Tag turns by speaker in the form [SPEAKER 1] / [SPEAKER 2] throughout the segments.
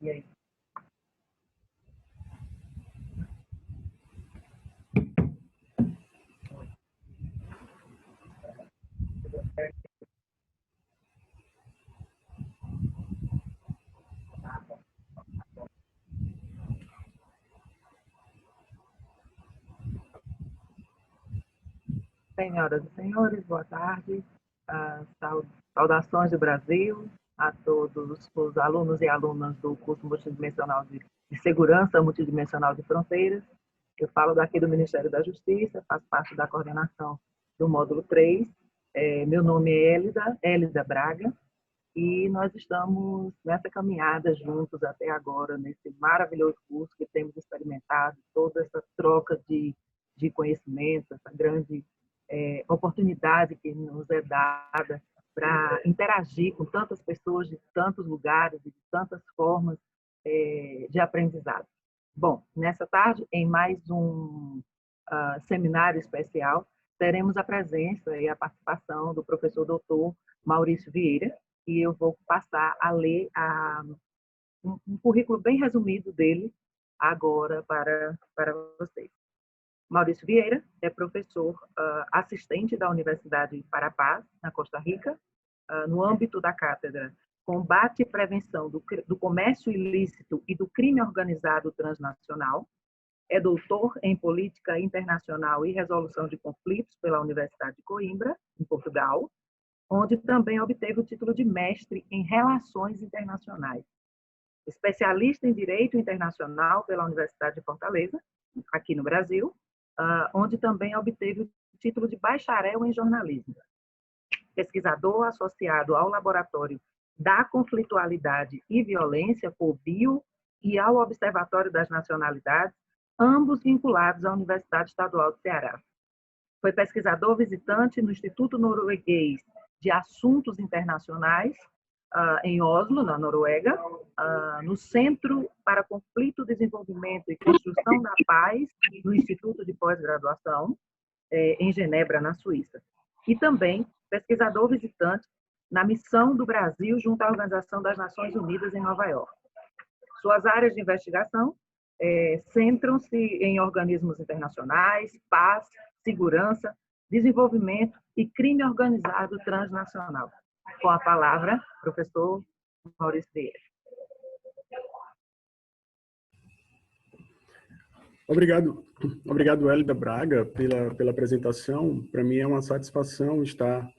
[SPEAKER 1] aí? Senhoras e senhores, boa tarde. Saudações do Brasil a todos os alunos e alunas do curso multidimensional de Segurança Multidimensional de Fronteiras. Eu falo daqui do Ministério da Justiça, faço parte da coordenação do módulo 3. Meu nome é Elida Braga, e nós estamos nessa caminhada juntos até agora, nesse maravilhoso curso que temos experimentado, toda essa troca de conhecimento, essa grande oportunidade que nos é dada para interagir com tantas pessoas de tantos lugares e de tantas formas de aprendizado. Bom, nessa tarde, em mais um seminário especial, teremos a presença e a participação do professor doutor Maurício Vieira, e eu vou passar a ler um currículo bem resumido dele agora para vocês. Maurício Vieira é professor assistente da Universidade Parapaz, na Costa Rica, no âmbito da cátedra Combate e Prevenção do Comércio Ilícito e do Crime Organizado Transnacional. É doutor em Política Internacional e Resolução de Conflitos pela Universidade de Coimbra, em Portugal, onde também obteve o título de mestre em Relações Internacionais. Especialista em Direito Internacional pela Universidade de Fortaleza, aqui no Brasil, onde também obteve o título de bacharel em jornalismo. Pesquisador associado ao Laboratório da Conflitualidade e Violência, FOBIO, e ao Observatório das Nacionalidades, ambos vinculados à Universidade Estadual do Ceará. Foi pesquisador visitante no Instituto Norueguês de Assuntos Internacionais, em Oslo, na Noruega, no Centro para Conflito, Desenvolvimento e Construção da Paz, no Instituto de Pós-Graduação, em Genebra, na Suíça. E também pesquisador visitante na Missão do Brasil junto à Organização das Nações Unidas em Nova York. Suas áreas de investigação centram-se em organismos internacionais, paz, segurança, desenvolvimento e crime organizado transnacional. Com a palavra, professor Maurício Vieira.
[SPEAKER 2] Obrigado, Elida Braga, pela apresentação. Para mim é uma satisfação estar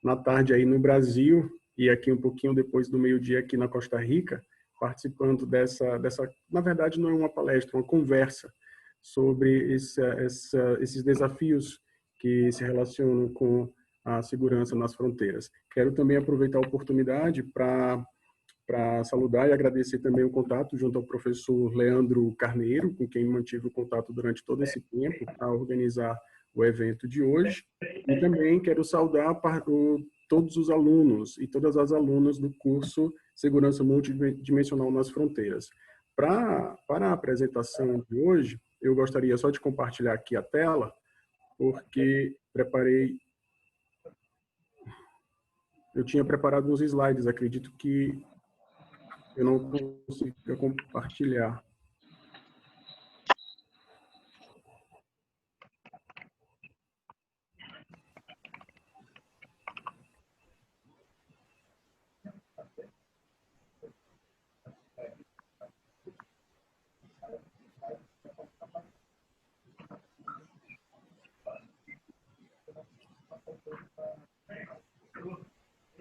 [SPEAKER 2] na tarde aí no Brasil e aqui um pouquinho depois do meio-dia aqui na Costa Rica, participando dessa, na verdade não é uma palestra, uma conversa sobre esses desafios que se relacionam com a segurança nas fronteiras. Quero também aproveitar a oportunidade para saludar e agradecer também o contato junto ao professor Leandro Carneiro, com quem mantive o contato durante todo esse tempo para organizar o evento de hoje. E também quero saudar todos os alunos e todas as alunas do curso Segurança Multidimensional nas Fronteiras. Para a apresentação de hoje, eu gostaria só de compartilhar aqui a tela, porque eu tinha preparado uns slides, acredito que eu não consigo compartilhar.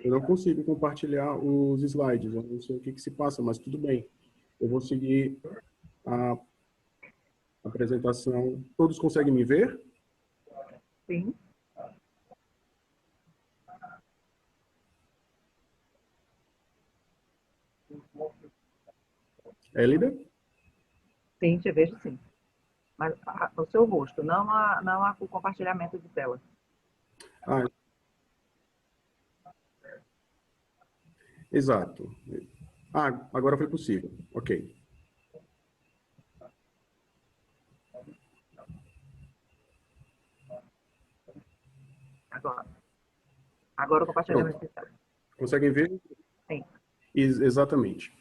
[SPEAKER 2] Eu não consigo compartilhar os slides, eu não sei o que se passa, mas tudo bem. Eu vou seguir a apresentação. Todos conseguem me ver?
[SPEAKER 1] Sim.
[SPEAKER 2] Elida?
[SPEAKER 1] Sim, te vejo sim. Mas o seu rosto, não o compartilhamento de tela.
[SPEAKER 2] Exato. Agora foi possível. Ok.
[SPEAKER 1] Agora o compartilhamento de tela.
[SPEAKER 2] Conseguem ver?
[SPEAKER 1] Sim.
[SPEAKER 2] Exatamente.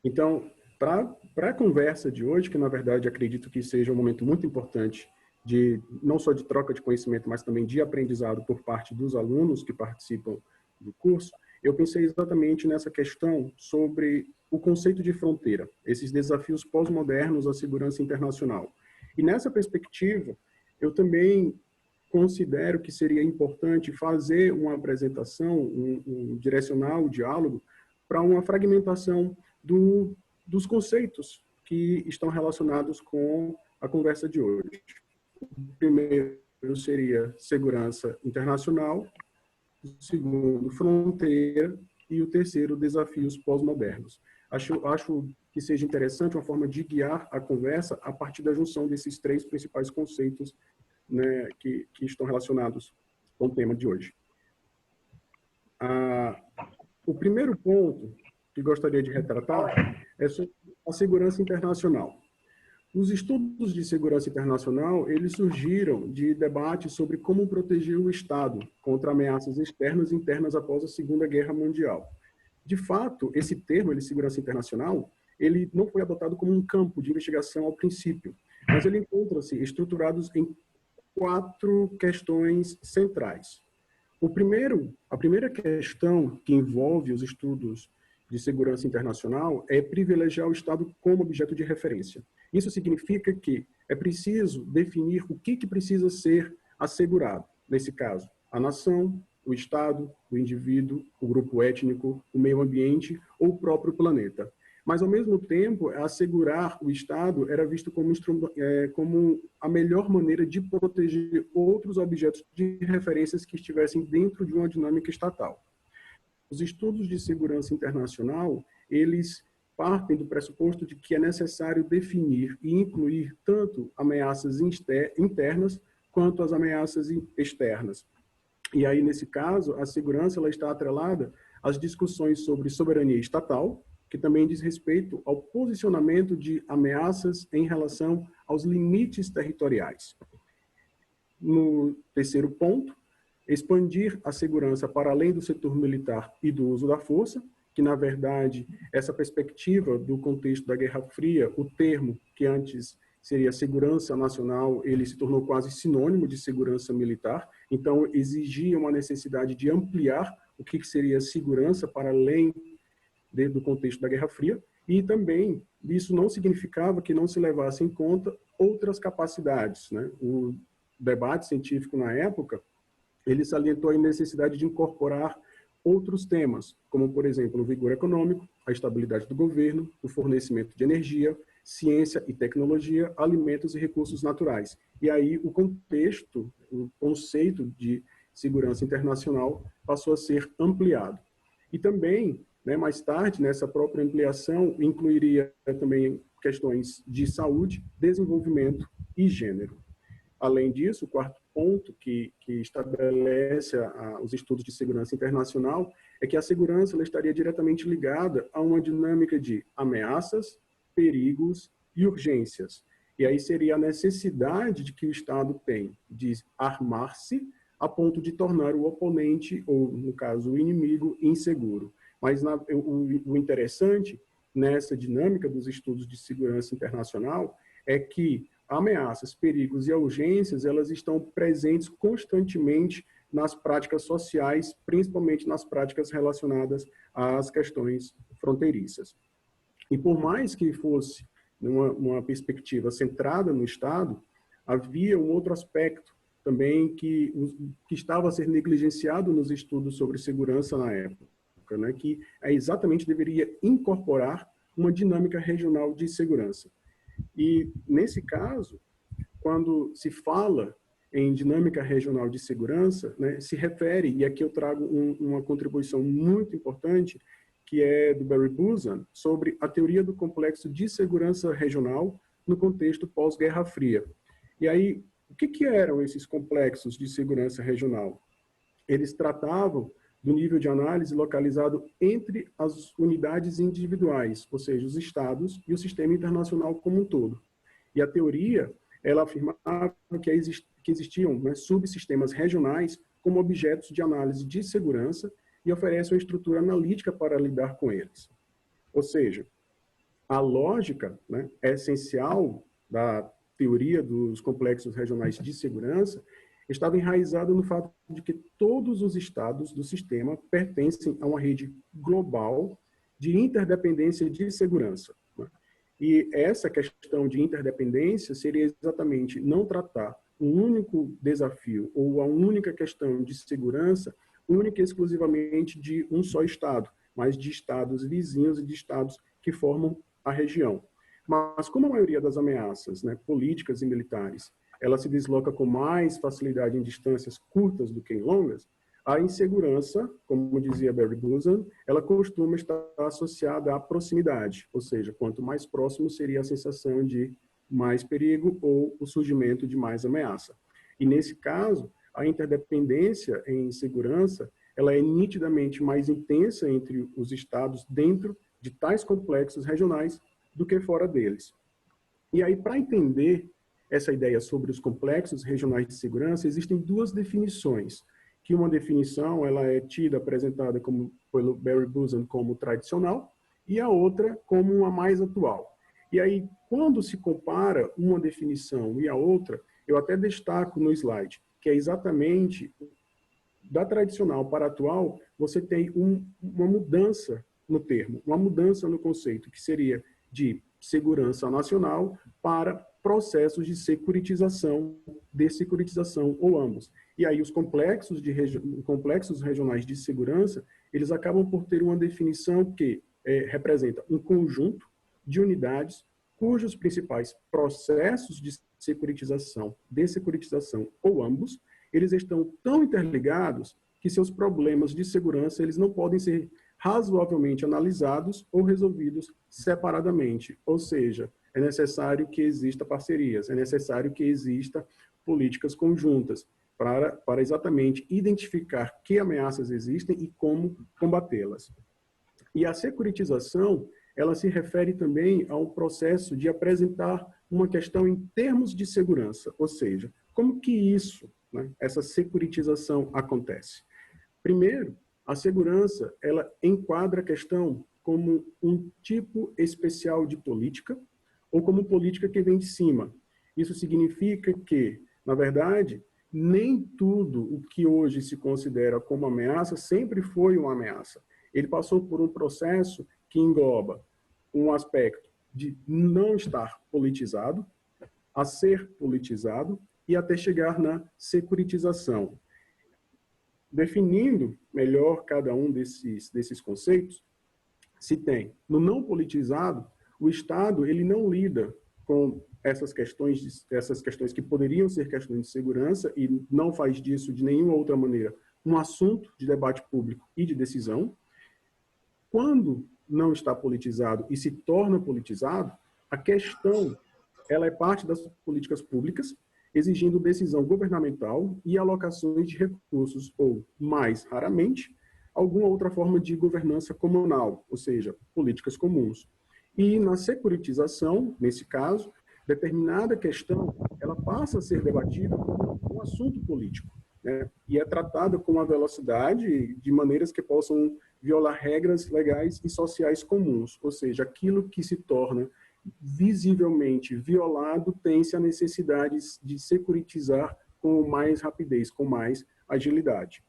[SPEAKER 2] Então, para a conversa de hoje, que na verdade acredito que seja um momento muito importante de não só de troca de conhecimento, mas também de aprendizado por parte dos alunos que participam do curso, eu pensei exatamente nessa questão sobre o conceito de fronteira, esses desafios pós-modernos à segurança internacional. E nessa perspectiva, eu também considero que seria importante fazer uma apresentação, direcionar o diálogo para uma fragmentação dos conceitos que estão relacionados com a conversa de hoje. O primeiro seria segurança internacional, o segundo, fronteira, e o terceiro, desafios pós-modernos. Acho que seja interessante uma forma de guiar a conversa a partir da junção desses três principais conceitos, né, que estão relacionados com o tema de hoje. O primeiro ponto que gostaria de retratar é sobre a segurança internacional. Os estudos de segurança internacional, eles surgiram de debates sobre como proteger o Estado contra ameaças externas e internas após a Segunda Guerra Mundial. De fato, esse termo, de segurança internacional, ele não foi adotado como um campo de investigação ao princípio, mas ele encontra-se estruturados em 4 questões centrais. A primeira questão que envolve os estudos de segurança internacional é privilegiar o Estado como objeto de referência. Isso significa que é preciso definir o que precisa ser assegurado. Nesse caso, a nação, o Estado, o indivíduo, o grupo étnico, o meio ambiente ou o próprio planeta. Mas, ao mesmo tempo, assegurar o Estado era visto como a melhor maneira de proteger outros objetos de referências que estivessem dentro de uma dinâmica estatal. Os estudos de segurança internacional, eles partem do pressuposto de que é necessário definir e incluir tanto ameaças internas quanto as ameaças externas. E aí, nesse caso, a segurança ela está atrelada às discussões sobre soberania estatal, que também diz respeito ao posicionamento de ameaças em relação aos limites territoriais. No terceiro ponto, expandir a segurança para além do setor militar e do uso da força, que, na verdade, essa perspectiva do contexto da Guerra Fria, o termo que antes seria segurança nacional, ele se tornou quase sinônimo de segurança militar, então exigia uma necessidade de ampliar o que seria segurança para além do contexto da Guerra Fria, e também isso não significava que não se levasse em conta outras capacidades, né? O debate científico na época, ele salientou a necessidade de incorporar outros temas, como, por exemplo, o vigor econômico, a estabilidade do governo, o fornecimento de energia, ciência e tecnologia, alimentos e recursos naturais. E aí o contexto, o conceito de segurança internacional passou a ser ampliado. E também, né, mais tarde, nessa própria ampliação, incluiria também questões de saúde, desenvolvimento e gênero. Além disso, o quarto ponto que estabelece os estudos de segurança internacional é que a segurança ela estaria diretamente ligada a uma dinâmica de ameaças, perigos e urgências. E aí seria a necessidade de que o Estado tem de armar-se a ponto de tornar o oponente, ou, no caso, o inimigo, inseguro. Mas o interessante nessa dinâmica dos estudos de segurança internacional é que ameaças, perigos e urgências, elas estão presentes constantemente nas práticas sociais, principalmente nas práticas relacionadas às questões fronteiriças. E por mais que fosse uma perspectiva centrada no Estado, havia um outro aspecto também que estava a ser negligenciado nos estudos sobre segurança na época, né, que exatamente deveria incorporar uma dinâmica regional de segurança. E, nesse caso, quando se fala em dinâmica regional de segurança, né, se refere, e aqui eu trago uma contribuição muito importante, que é do Barry Buzan, sobre a teoria do complexo de segurança regional no contexto pós-Guerra Fria. E aí, o que eram esses complexos de segurança regional? Eles tratavam do nível de análise localizado entre as unidades individuais, ou seja, os estados e o sistema internacional como um todo. E a teoria, ela afirmava que existiam, né, subsistemas regionais como objetos de análise de segurança e oferece uma estrutura analítica para lidar com eles. Ou seja, a lógica, né, essencial da teoria dos complexos regionais de segurança estava enraizada no fato de que todos os estados do sistema pertencem a uma rede global de interdependência de segurança, né? E essa questão de interdependência seria exatamente não tratar um único desafio ou a única questão de segurança única e exclusivamente de um só estado, mas de estados vizinhos e de estados que formam a região. Mas como a maioria das ameaças, né, políticas e militares, ela se desloca com mais facilidade em distâncias curtas do que em longas, a insegurança, como dizia Barry Boozan, ela costuma estar associada à proximidade, ou seja, quanto mais próximo seria a sensação de mais perigo ou o surgimento de mais ameaça. E nesse caso, a interdependência em segurança, ela é nitidamente mais intensa entre os estados dentro de tais complexos regionais do que fora deles. E aí, para entender essa ideia sobre os complexos regionais de segurança, existem duas definições, que uma definição ela é tida, apresentada como, pelo Barry Boozan como tradicional, e a outra como uma mais atual. E aí, quando se compara uma definição e a outra, eu até destaco no slide, que é exatamente da tradicional para a atual, você tem uma mudança no termo, uma mudança no conceito, que seria de segurança nacional para processos de securitização, dessecuritização ou ambos. E aí os complexos regionais de segurança, eles acabam por ter uma definição que representa um conjunto de unidades cujos principais processos de securitização, dessecuritização ou ambos, eles estão tão interligados que seus problemas de segurança eles não podem ser razoavelmente analisados ou resolvidos separadamente. Ou seja, é necessário que exista parcerias, é necessário que exista políticas conjuntas para exatamente identificar que ameaças existem e como combatê-las. E a securitização, ela se refere também ao processo de apresentar uma questão em termos de segurança, ou seja, como que isso, né, essa securitização acontece? Primeiro, a segurança, ela enquadra a questão como um tipo especial de política ou como política que vem de cima. Isso significa que, na verdade, nem tudo o que hoje se considera como ameaça sempre foi uma ameaça. Ele passou por um processo que engloba um aspecto de não estar politizado, a ser politizado e até chegar na securitização. Definindo melhor cada um desses conceitos, se tem no não politizado, o Estado ele não lida com essas questões que poderiam ser questões de segurança e não faz disso de nenhuma outra maneira um assunto de debate público e de decisão. Quando não está politizado e se torna politizado, a questão ela é parte das políticas públicas, exigindo decisão governamental e alocações de recursos, ou, mais raramente, alguma outra forma de governança comunal, ou seja, políticas comuns. E na securitização, nesse caso, determinada questão ela passa a ser debatida como um assunto político, né? E é tratada com uma velocidade de maneiras que possam violar regras legais e sociais comuns, ou seja, aquilo que se torna visivelmente violado tem-se a necessidade de securitizar com mais rapidez, com mais agilidade.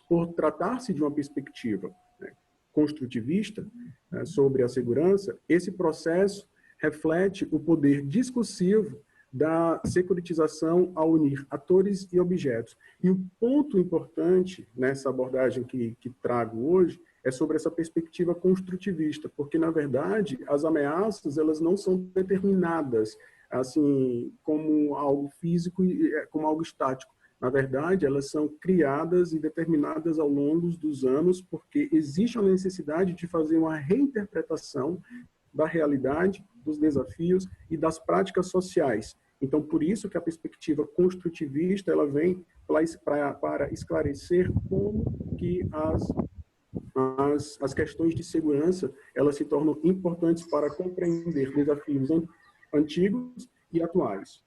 [SPEAKER 2] Por tratar-se de uma perspectiva, né, construtivista, né, sobre a segurança, esse processo reflete o poder discursivo da securitização ao unir atores e objetos. E o ponto importante nessa abordagem que trago hoje é sobre essa perspectiva construtivista, porque, na verdade, as ameaças elas não são determinadas assim como algo físico e como algo estático. Na verdade, elas são criadas e determinadas ao longo dos anos porque existe a necessidade de fazer uma reinterpretação da realidade, dos desafios e das práticas sociais. Então, por isso que a perspectiva construtivista ela vem para esclarecer como que as questões de segurança elas se tornam importantes para compreender desafios antigos e atuais.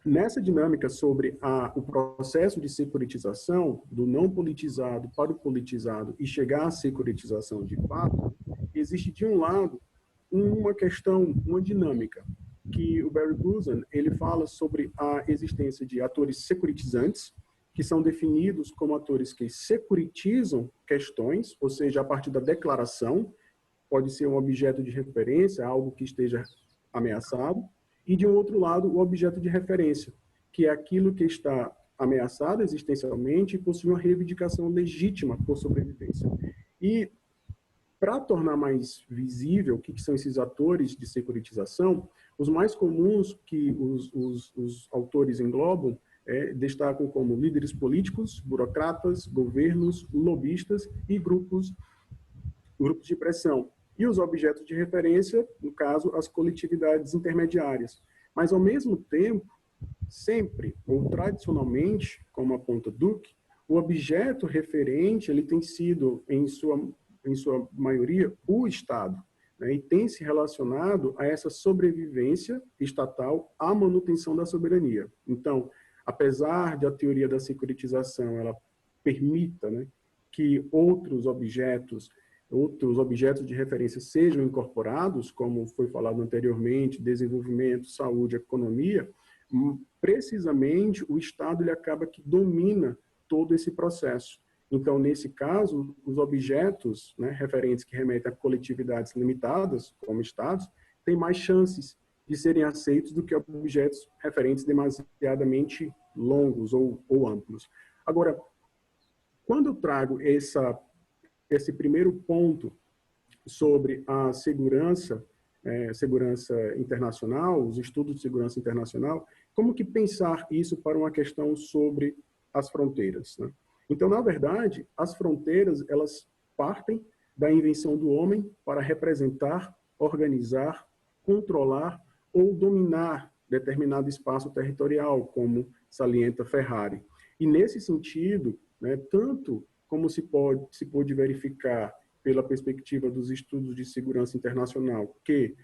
[SPEAKER 2] Nessa dinâmica sobre o processo de securitização, do não politizado para o politizado e chegar à securitização de fato, existe, de um lado, uma questão, uma dinâmica, que o Barry Guzan, ele fala sobre a existência de atores securitizantes, que são definidos como atores que securitizam questões, ou seja, a partir da declaração, pode ser um objeto de referência, algo que esteja ameaçado, e de um outro lado, o objeto de referência, que é aquilo que está ameaçado existencialmente e possui uma reivindicação legítima por sobrevivência. E para tornar mais visível o que são esses atores de securitização, os mais comuns que os autores englobam destacam como líderes políticos, burocratas, governos, lobistas e grupos de pressão. E os objetos de referência, no caso, as coletividades intermediárias. Mas, ao mesmo tempo, sempre, ou tradicionalmente, como aponta Duke, o objeto referente ele tem sido, em sua maioria, o Estado, né, e tem se relacionado a essa sobrevivência estatal à manutenção da soberania. Então, apesar de a teoria da securitização ela permita, né, que outros objetos de referência sejam incorporados, como foi falado anteriormente, desenvolvimento, saúde, economia, precisamente o Estado ele acaba que domina todo esse processo. Então, nesse caso, os objetos, né, referentes que remetem a coletividades limitadas, como Estados, têm mais chances de serem aceitos do que objetos referentes demasiadamente longos ou amplos. Agora, quando eu trago esse primeiro ponto sobre a segurança internacional, os estudos de segurança internacional, como que pensar isso para uma questão sobre as fronteiras, né? Então, na verdade, as fronteiras, elas partem da invenção do homem para representar, organizar, controlar ou dominar determinado espaço territorial, como salienta Ferrari. E, nesse sentido, né, tanto como se pôde verificar pela perspectiva dos estudos de segurança internacional, que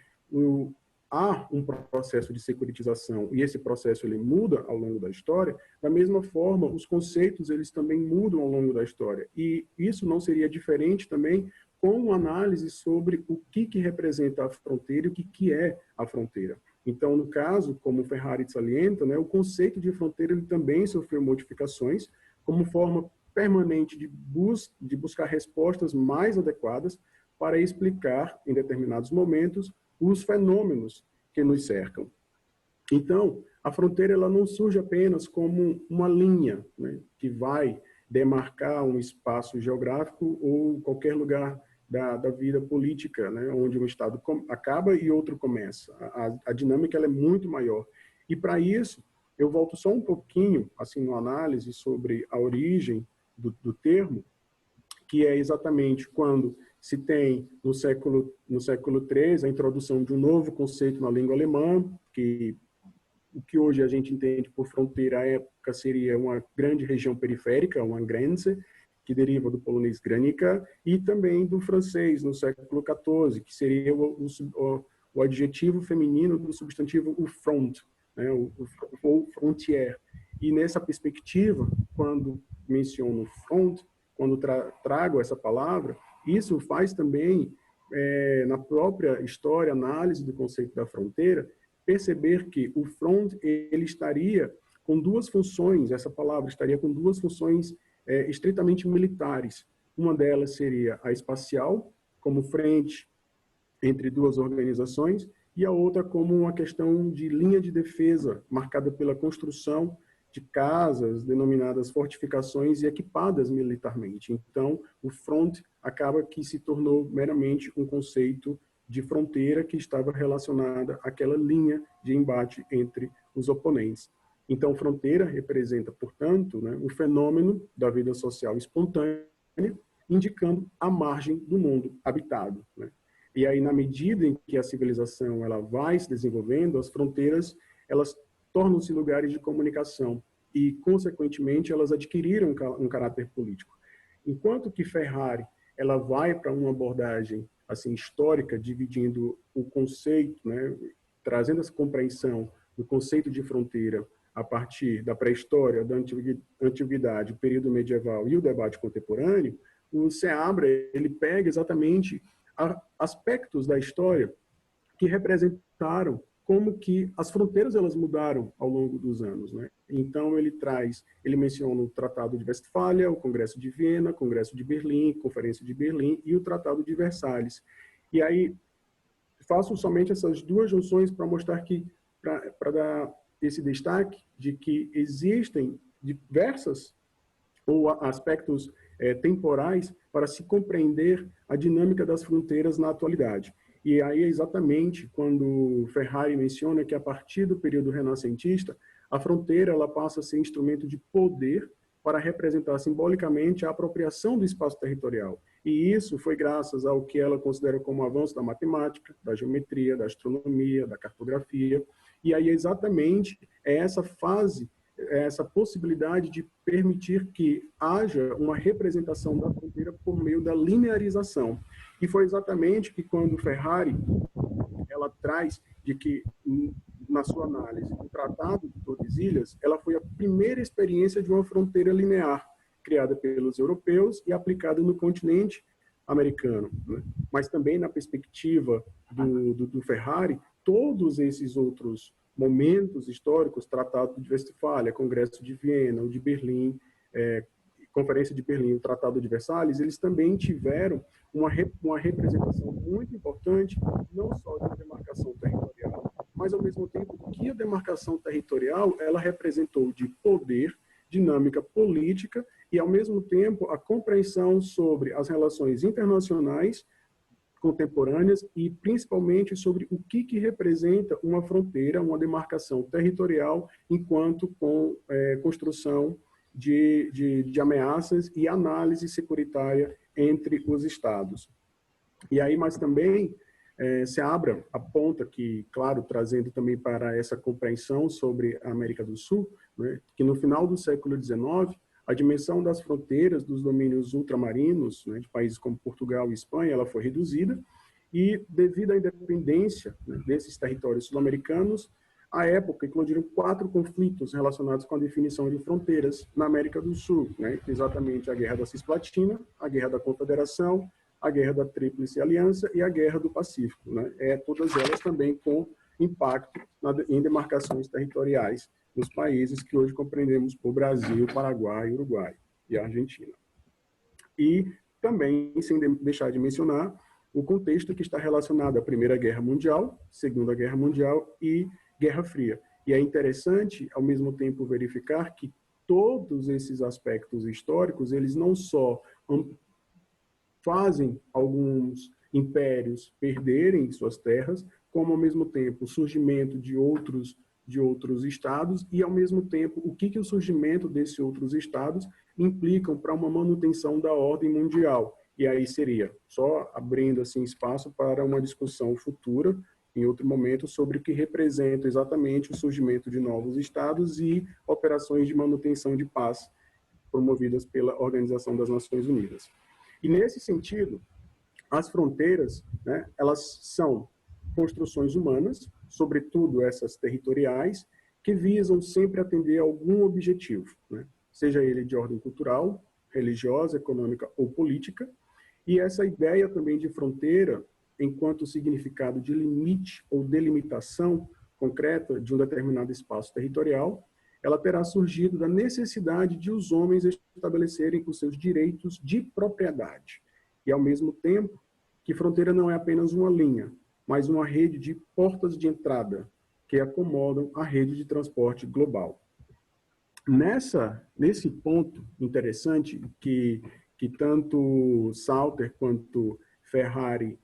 [SPEAKER 2] há um processo de securitização e esse processo ele muda ao longo da história, da mesma forma, os conceitos eles também mudam ao longo da história. E isso não seria diferente também com uma análise sobre o que representa a fronteira e o que é a fronteira. Então, no caso, como o Ferrari salienta, né, o conceito de fronteira ele também sofreu modificações como forma permanente de buscar respostas mais adequadas para explicar, em determinados momentos, os fenômenos que nos cercam. Então, a fronteira ela não surge apenas como uma linha, né, que vai demarcar um espaço geográfico ou qualquer lugar da vida política, né, onde um Estado acaba e outro começa. A dinâmica ela é muito maior. E, para isso, eu volto só um pouquinho, assim, no análise sobre a origem do termo, que é exatamente quando se tem, no século XIII, a introdução de um novo conceito na língua alemã, que o que hoje a gente entende por fronteira, à época, seria uma grande região periférica, uma Grenze, que deriva do polonês Granica, e também do francês, no século XIV, que seria o adjetivo feminino do substantivo o front, né, ou frontière. E nessa perspectiva, quando menciono front, quando trago essa palavra, isso faz também, na própria história, análise do conceito da fronteira, perceber que o front ele estaria com duas funções, essa palavra estaria com duas funções estritamente militares. Uma delas seria a espacial, como frente entre duas organizações, e a outra como uma questão de linha de defesa, marcada pela construção de casas denominadas fortificações e equipadas militarmente. Então, o front acaba que se tornou meramente um conceito de fronteira que estava relacionada àquela linha de embate entre os oponentes. Então, fronteira representa, portanto, né, o fenômeno da vida social espontânea, indicando a margem do mundo habitado, né? E aí, na medida em que a civilização ela vai se desenvolvendo, as fronteiras elas tornam-se lugares de comunicação e, consequentemente, elas adquiriram um caráter político. Enquanto que Ferrari ela vai para uma abordagem assim histórica, dividindo o conceito, né, trazendo essa compreensão do conceito de fronteira a partir da pré-história, da antiguidade, o período medieval e o debate contemporâneo, o Seabra ele pega exatamente aspectos da história que representaram como que as fronteiras elas mudaram ao longo dos anos, né? Então ele menciona o Tratado de Westfália, o Congresso de Viena, o Congresso de Berlim, Conferência de Berlim e o Tratado de Versalhes. E aí faço somente essas duas junções para mostrar que, para dar esse destaque de que existem diversas ou aspectos temporais para se compreender a dinâmica das fronteiras na atualidade. E aí é exatamente quando Ferrari menciona que a partir do período renascentista, a fronteira ela passa a ser instrumento de poder para representar simbolicamente a apropriação do espaço territorial. E isso foi graças ao que ela considera como avanço da matemática, da geometria, da astronomia, da cartografia. E aí exatamente é essa fase, essa possibilidade de permitir que haja uma representação da fronteira por meio da linearização. E foi exatamente que quando Ferrari ela traz de que, na sua análise, o Tratado de Tordesilhas, ela foi a primeira experiência de uma fronteira linear, criada pelos europeus e aplicada no continente americano, né? Mas também na perspectiva do Ferrari, todos esses outros momentos históricos, Tratado de Westfália, Congresso de Viena, o de Berlim, Conferência de Berlim, o Tratado de Versalhes, eles também tiveram uma representação muito importante, não só da demarcação territorial, mas ao mesmo tempo que a demarcação territorial ela representou de poder, dinâmica política e ao mesmo tempo a compreensão sobre as relações internacionais contemporâneas e principalmente sobre o que representa uma fronteira, uma demarcação territorial enquanto construção de ameaças e análise securitária entre os estados. E aí, mas também Seabra aponta que, claro, trazendo também para essa compreensão sobre a América do Sul, né, que no final do século XIX, a dimensão das fronteiras dos domínios ultramarinos, né, de países como Portugal e Espanha, ela foi reduzida, e devido à independência, né, desses territórios sul-americanos, à época, eclodiram 4 conflitos relacionados com a definição de fronteiras na América do Sul, né, exatamente a Guerra da Cisplatina, a Guerra da Confederação, a Guerra da Tríplice Aliança e a Guerra do Pacífico, né, todas elas também com impacto em demarcações territoriais nos países que hoje compreendemos por Brasil, Paraguai, Uruguai e Argentina. E também, sem deixar de mencionar, o contexto que está relacionado à Primeira Guerra Mundial, Segunda Guerra Mundial e Guerra Fria. E é interessante, ao mesmo tempo, verificar que todos esses aspectos históricos, eles não só fazem alguns impérios perderem suas terras, como, ao mesmo tempo, o surgimento de outros estados e, ao mesmo tempo, o que o surgimento desses outros estados implicam para uma manutenção da ordem mundial. E aí seria só abrindo assim espaço para uma discussão futura, em outro momento, sobre o que representa exatamente o surgimento de novos estados e operações de manutenção de paz promovidas pela Organização das Nações Unidas. E, nesse sentido, as fronteiras, né, elas são construções humanas, sobretudo essas territoriais, que visam sempre atender a algum objetivo, né, seja ele de ordem cultural, religiosa, econômica ou política. E essa ideia também de fronteira, enquanto significado de limite ou delimitação concreta de um determinado espaço territorial, ela terá surgido da necessidade de os homens estabelecerem os seus direitos de propriedade. E, ao mesmo tempo, que fronteira não é apenas uma linha, mas uma rede de portas de entrada que acomodam a rede de transporte global. Nesse ponto interessante que tanto Salter quanto Ferrari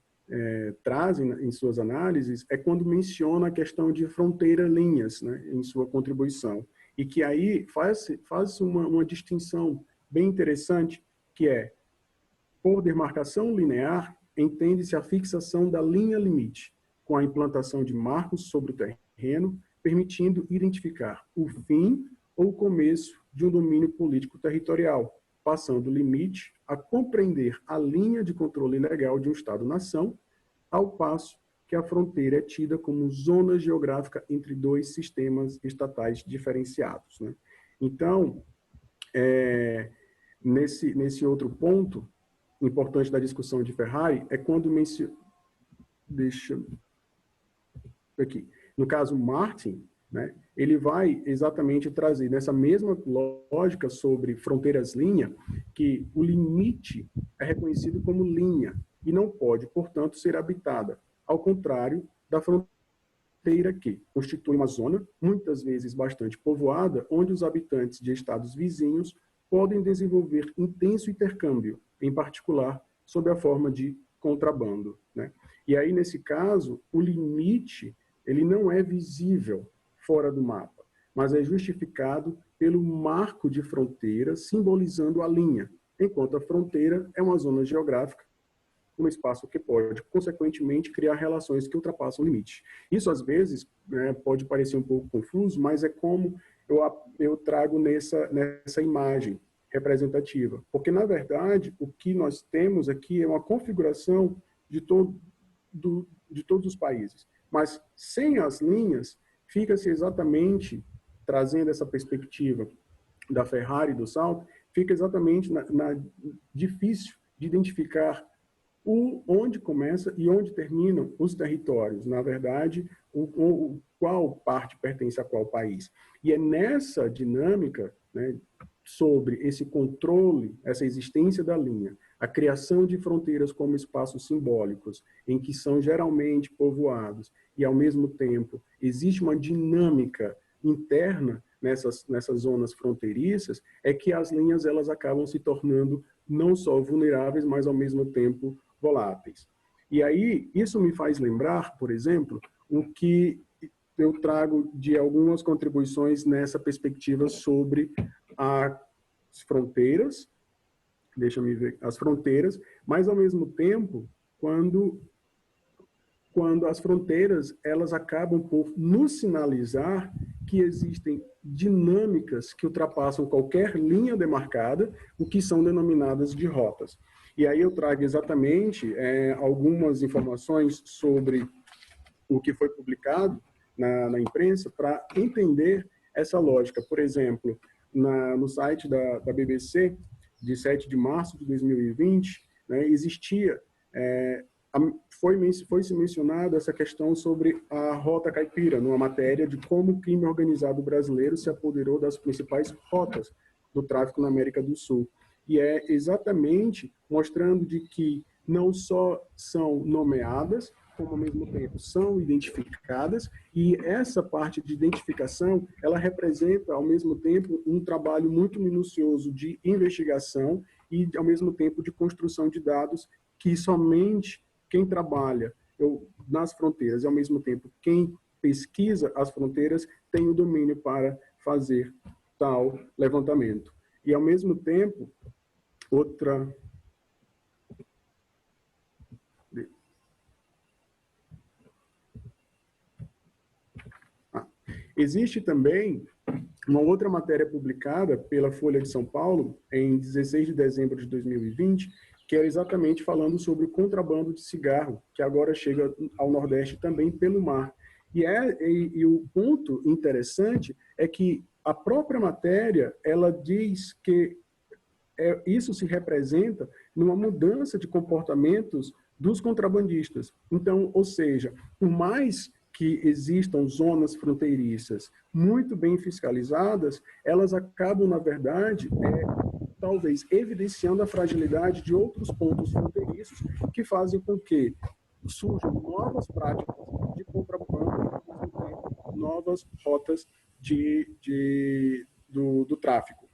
[SPEAKER 2] trazem em suas análises, é quando menciona a questão de fronteira-linhas, né, em sua contribuição. E que aí faz uma distinção bem interessante, que é, por demarcação linear, entende-se a fixação da linha limite, com a implantação de marcos sobre o terreno, permitindo identificar o fim ou o começo de um domínio político territorial, passando o limite a compreender a linha de controle legal de um Estado-nação, ao passo que a fronteira é tida como zona geográfica entre dois sistemas estatais diferenciados, né? Então, nesse outro ponto importante da discussão de Ferrari, é quando aqui. No caso Martin, né, ele vai exatamente trazer nessa mesma lógica sobre fronteiras-linha, que o limite é reconhecido como linha e não pode, portanto, ser habitada, ao contrário da fronteira que constitui uma zona, muitas vezes bastante povoada, onde os habitantes de estados vizinhos podem desenvolver intenso intercâmbio, em particular sob a forma de contrabando, né? E aí, nesse caso, o limite ele não é visível fora do mapa, mas é justificado pelo marco de fronteira simbolizando a linha, enquanto a fronteira é uma zona geográfica, um espaço que pode, consequentemente, criar relações que ultrapassam o limite. Isso, às vezes, né, pode parecer um pouco confuso, mas é como eu trago nessa imagem representativa. Porque, na verdade, o que nós temos aqui é uma configuração de todos os países. Mas, sem as linhas, fica-se exatamente, trazendo essa perspectiva da Ferrari e do Salto, fica exatamente difícil de identificar onde começa e onde terminam os territórios. Na verdade, qual parte pertence a qual país. E é nessa dinâmica, né, sobre esse controle, essa existência da linha, a criação de fronteiras como espaços simbólicos, em que são geralmente povoados, e ao mesmo tempo existe uma dinâmica interna nessas zonas fronteiriças, é que as linhas elas acabam se tornando não só vulneráveis, mas ao mesmo tempo voláteis. E aí, isso me faz lembrar, por exemplo, o que eu trago de algumas contribuições nessa perspectiva sobre as fronteiras, deixa-me ver, as fronteiras, mas ao mesmo tempo, quando as fronteiras, elas acabam por nos sinalizar que existem dinâmicas que ultrapassam qualquer linha demarcada, o que são denominadas de rotas. E aí eu trago exatamente algumas informações sobre o que foi publicado na imprensa para entender essa lógica. Por exemplo, no site da BBC, de 7 de março de 2020, né, existia, foi-se mencionado essa questão sobre a Rota Caipira, numa matéria de como o crime organizado brasileiro se apoderou das principais rotas do tráfico na América do Sul. E é exatamente mostrando de que não só são nomeadas, como ao mesmo tempo são identificadas, e essa parte de identificação, ela representa ao mesmo tempo um trabalho muito minucioso de investigação e ao mesmo tempo de construção de dados que somente quem trabalha nas fronteiras e ao mesmo tempo quem pesquisa as fronteiras tem o domínio para fazer tal levantamento. E ao mesmo tempo, existe também uma outra matéria publicada pela Folha de São Paulo, em 16 de dezembro de 2020, que é exatamente falando sobre o contrabando de cigarro, que agora chega ao Nordeste também pelo mar. E o ponto interessante é que a própria matéria, ela diz que isso se representa numa mudança de comportamentos dos contrabandistas. Então, ou seja, por mais que existam zonas fronteiriças muito bem fiscalizadas, elas acabam, na verdade, talvez evidenciando a fragilidade de outros pontos fronteiriços que fazem com que surjam novas práticas de contrabando e, ao mesmo tempo, novas rotas do tráfico.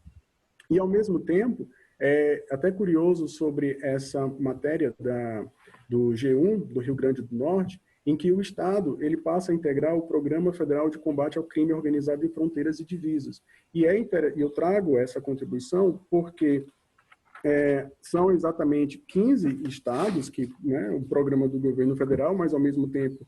[SPEAKER 2] E, ao mesmo tempo, é até curioso sobre essa matéria do G1, do Rio Grande do Norte, em que o Estado ele passa a integrar o Programa Federal de Combate ao Crime Organizado em Fronteiras e Divisas. E eu trago essa contribuição porque são exatamente 15 estados, o programa do governo federal, mas ao mesmo tempo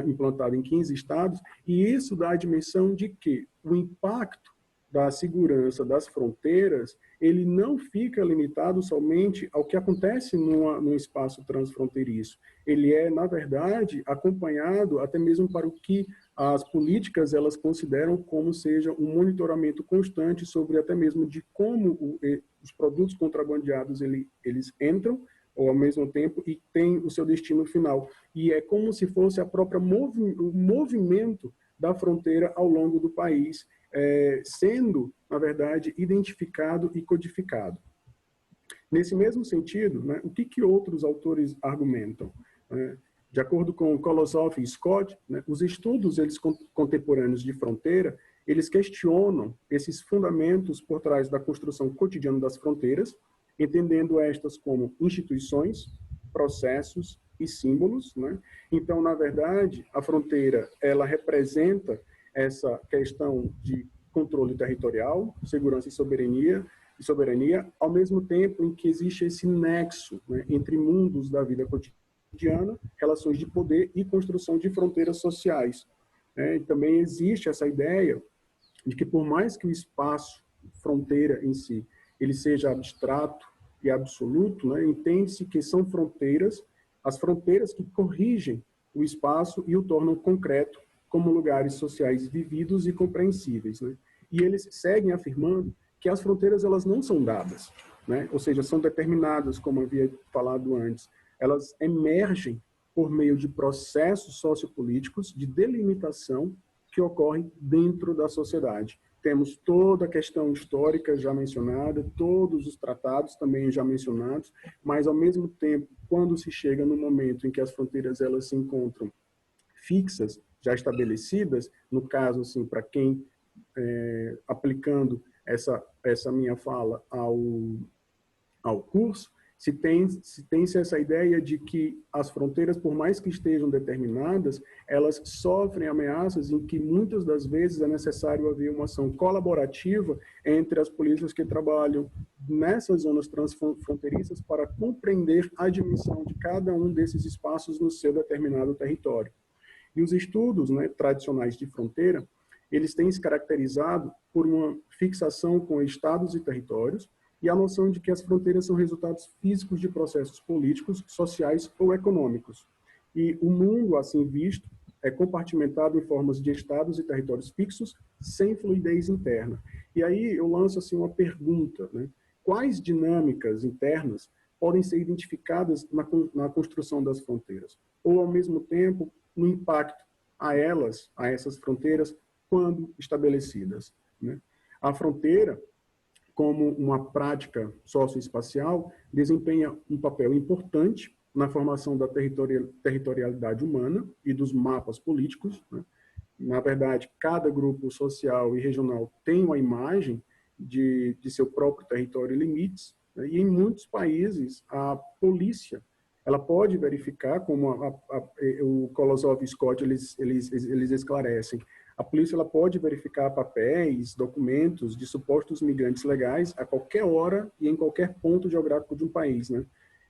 [SPEAKER 2] implantado em 15 estados, e isso dá a dimensão de que o impacto da segurança das fronteiras, ele não fica limitado somente ao que acontece num espaço transfronteiriço. Ele é, na verdade, acompanhado até mesmo para o que as políticas elas consideram como seja um monitoramento constante sobre até mesmo de como os produtos contrabandeados eles entram ou ao mesmo tempo, e tem o seu destino final. E é como se fosse o movimento da fronteira ao longo do país, sendo, na verdade, identificado e codificado. Nesse mesmo sentido, né, o que outros autores argumentam? De acordo com Kolosoff e Scott, né, os estudos contemporâneos de fronteira, eles questionam esses fundamentos por trás da construção cotidiana das fronteiras, entendendo estas como instituições, processos e símbolos, né? Então, na verdade, a fronteira, ela representa essa questão de controle territorial, segurança e soberania, ao mesmo tempo em que existe esse nexo, né, entre mundos da vida cotidiana, relações de poder e construção de fronteiras sociais. E também existe essa ideia de que, por mais que o espaço, fronteira em si, ele seja abstrato e absoluto, né, entende-se que são fronteiras, as fronteiras que corrigem o espaço e o tornam concreto como lugares sociais vividos e compreensíveis, né? E eles seguem afirmando que as fronteiras, elas não são dadas, né? Ou seja, são determinadas, como havia falado antes, elas emergem por meio de processos sociopolíticos de delimitação que ocorrem dentro da sociedade. Temos toda a questão histórica já mencionada, todos os tratados também já mencionados, mas, ao mesmo tempo, quando se chega no momento em que as fronteiras elas se encontram fixas, já estabelecidas, no caso, assim, para quem, aplicando essa minha fala ao curso, se tem essa ideia de que as fronteiras, por mais que estejam determinadas, elas sofrem ameaças em que muitas das vezes é necessário haver uma ação colaborativa entre as polícias que trabalham nessas zonas transfronteiriças para compreender a dimensão de cada um desses espaços no seu determinado território. E os estudos, né, tradicionais de fronteira, eles têm se caracterizado por uma fixação com estados e territórios, e a noção de que as fronteiras são resultados físicos de processos políticos, sociais ou econômicos. E o mundo, assim visto, é compartimentado em formas de estados e territórios fixos, sem fluidez interna. E aí eu lanço assim uma pergunta, né? Quais dinâmicas internas podem ser identificadas na construção das fronteiras? Ou, ao mesmo tempo, no impacto a essas fronteiras, quando estabelecidas, né? A fronteira, como uma prática socioespacial, desempenha um papel importante na formação da territorialidade humana e dos mapas políticos, né? Na verdade, cada grupo social e regional tem uma imagem de seu próprio território e limites, né? E em muitos países, a polícia ela pode verificar, como o Kolosoff e Scott eles esclarecem, a polícia ela pode verificar papéis, documentos de supostos migrantes legais a qualquer hora e em qualquer ponto geográfico de um país, né?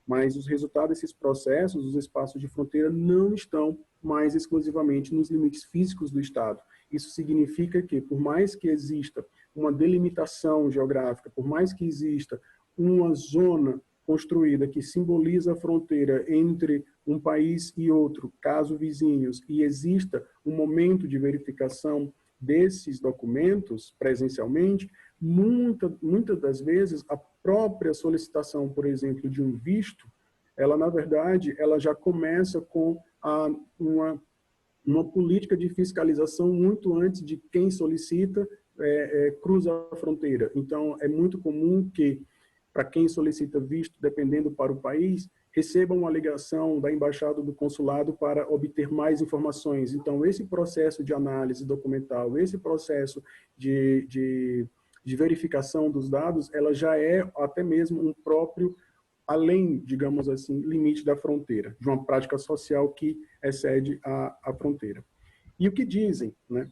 [SPEAKER 2] Mas os resultados desses processos, os espaços de fronteira, não estão mais exclusivamente nos limites físicos do Estado. Isso significa que, por mais que exista uma delimitação geográfica, por mais que exista uma zona construída que simboliza a fronteira entre um país e outro, caso vizinhos, e exista um momento de verificação desses documentos presencialmente, muitas das vezes a própria solicitação, por exemplo, de um visto, ela, na verdade, ela já começa com uma política de fiscalização muito antes de quem solicita cruza a fronteira. Então, é muito comum que, para quem solicita visto, dependendo para o país, receba uma ligação da embaixada ou do consulado para obter mais informações. Então, esse processo de análise documental, esse processo de verificação dos dados, ela já é até mesmo um próprio, além, digamos assim, limite da fronteira, de uma prática social que excede a fronteira. E o que dizem, né,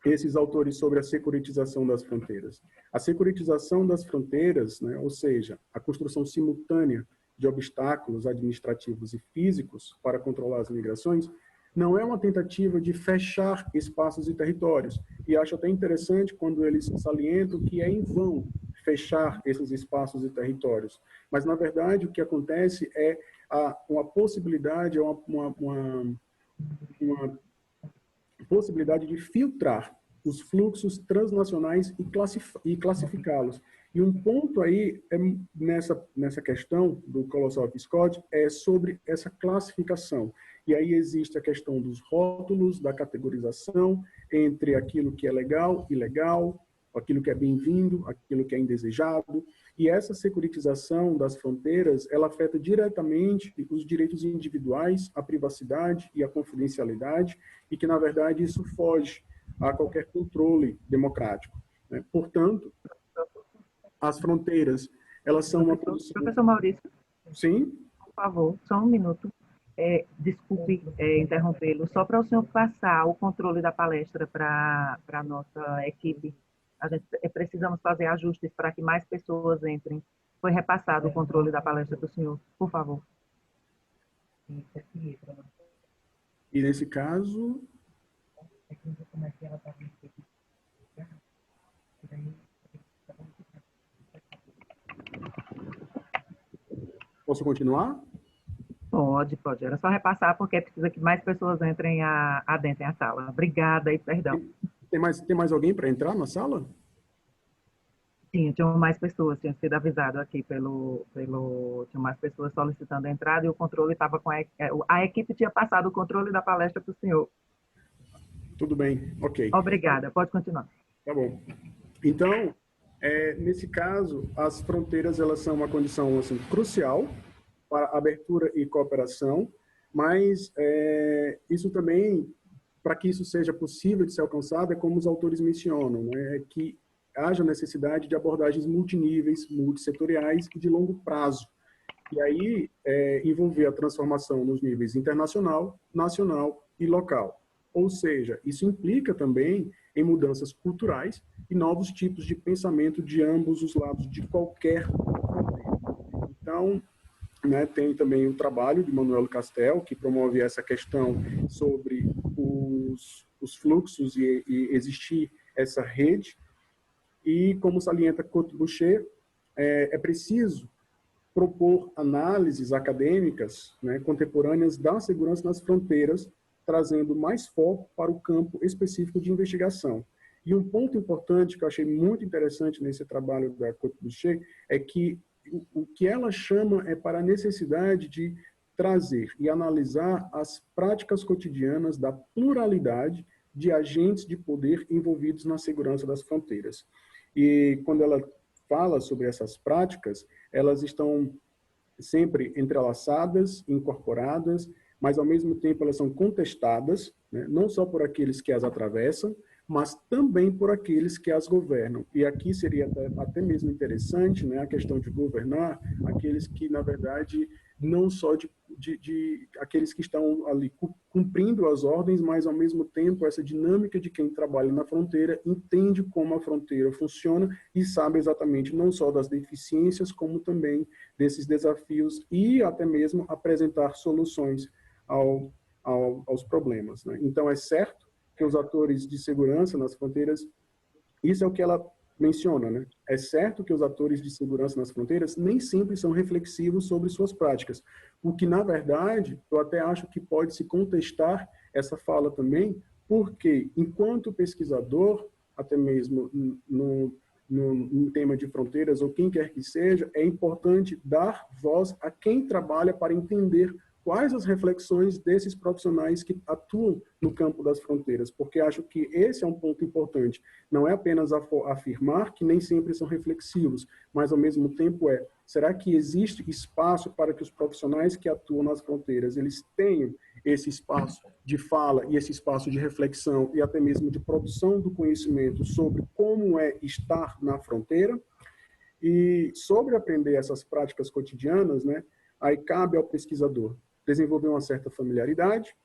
[SPEAKER 2] esses autores sobre a securitização das fronteiras? A securitização das fronteiras, né, ou seja, a construção simultânea de obstáculos administrativos e físicos para controlar as migrações, não é uma tentativa de fechar espaços e territórios. E acho até interessante quando eles salientam que é em vão fechar esses espaços e territórios. Mas, na verdade, o que acontece é uma possibilidade, uma possibilidade de filtrar os fluxos transnacionais e classificá-los. E um ponto aí nessa questão do Kolosov-Scott é sobre essa classificação. E aí existe a questão dos rótulos, da categorização entre aquilo que é legal, ilegal, aquilo que é bem-vindo, aquilo que é indesejado. E essa securitização das fronteiras, ela afeta diretamente os direitos individuais, a privacidade e a confidencialidade, e que, na verdade, isso foge a qualquer controle democrático, né? Portanto, as fronteiras, elas são uma condição...
[SPEAKER 1] Professor Maurício.
[SPEAKER 2] Sim?
[SPEAKER 1] Por favor, só um minuto. Desculpe interrompê-lo, só para o senhor passar o controle da palestra para a nossa equipe. A gente precisamos fazer ajustes para que mais pessoas entrem. Foi repassado o controle da palestra para o senhor, por favor.
[SPEAKER 2] E nesse caso... Posso continuar?
[SPEAKER 1] Pode. Era só repassar, porque precisa que mais pessoas entrem adentrem a sala. Obrigada e perdão.
[SPEAKER 2] Tem mais alguém para entrar na sala?
[SPEAKER 1] Sim, tinham mais pessoas, tinha sido avisado aqui tinha mais pessoas solicitando a entrada e o controle estava com a equipe tinha passado o controle da palestra para o senhor.
[SPEAKER 2] Tudo bem, ok.
[SPEAKER 1] Obrigada, pode continuar.
[SPEAKER 2] Tá bom. Então, nesse caso, as fronteiras elas são uma condição assim, crucial para abertura e cooperação, mas isso também, para que isso seja possível de ser alcançado, é como os autores mencionam, né, que haja necessidade de abordagens multiníveis, multissetoriais e de longo prazo. E aí, envolver a transformação nos níveis internacional, nacional e local. Ou seja, isso implica também em mudanças culturais e novos tipos de pensamento de ambos os lados de qualquer fronteira. Então, né, tem também o trabalho de Manuel Castel, que promove essa questão sobre os fluxos e existir essa rede. E, como salienta Cotte-Boucher, é preciso propor análises acadêmicas, né, contemporâneas da segurança nas fronteiras, trazendo mais foco para o campo específico de investigação. E um ponto importante que eu achei muito interessante nesse trabalho da Cotte-Boucher é que o que ela chama é para a necessidade de trazer e analisar as práticas cotidianas da pluralidade de agentes de poder envolvidos na segurança das fronteiras. E quando ela fala sobre essas práticas, elas estão sempre entrelaçadas, incorporadas, mas ao mesmo tempo elas são contestadas, né, não só por aqueles que as atravessam, mas também por aqueles que as governam. E aqui seria até mesmo interessante, né, a questão de governar aqueles que, na verdade, não só de aqueles que estão ali cumprindo as ordens, mas, ao mesmo tempo, essa dinâmica de quem trabalha na fronteira entende como a fronteira funciona e sabe exatamente não só das deficiências, como também desses desafios e até mesmo apresentar soluções aos problemas, né? Então, é certo que os atores de segurança nas fronteiras, isso é o que ela menciona, né? É certo que os atores de segurança nas fronteiras nem sempre são reflexivos sobre suas práticas, o que, na verdade, eu até acho que pode se contestar essa fala também, porque, enquanto pesquisador, até mesmo no tema de fronteiras, ou quem quer que seja, é importante dar voz a quem trabalha para entender quais as reflexões desses profissionais que atuam no campo das fronteiras, porque acho que esse é um ponto importante. Não é apenas afirmar que nem sempre são reflexivos, mas ao mesmo tempo será que existe espaço para que os profissionais que atuam nas fronteiras, eles tenham esse espaço de fala e esse espaço de reflexão e até mesmo de produção do conhecimento sobre como é estar na fronteira? E sobre aprender essas práticas cotidianas, né, aí cabe ao pesquisador desenvolver uma certa familiaridade,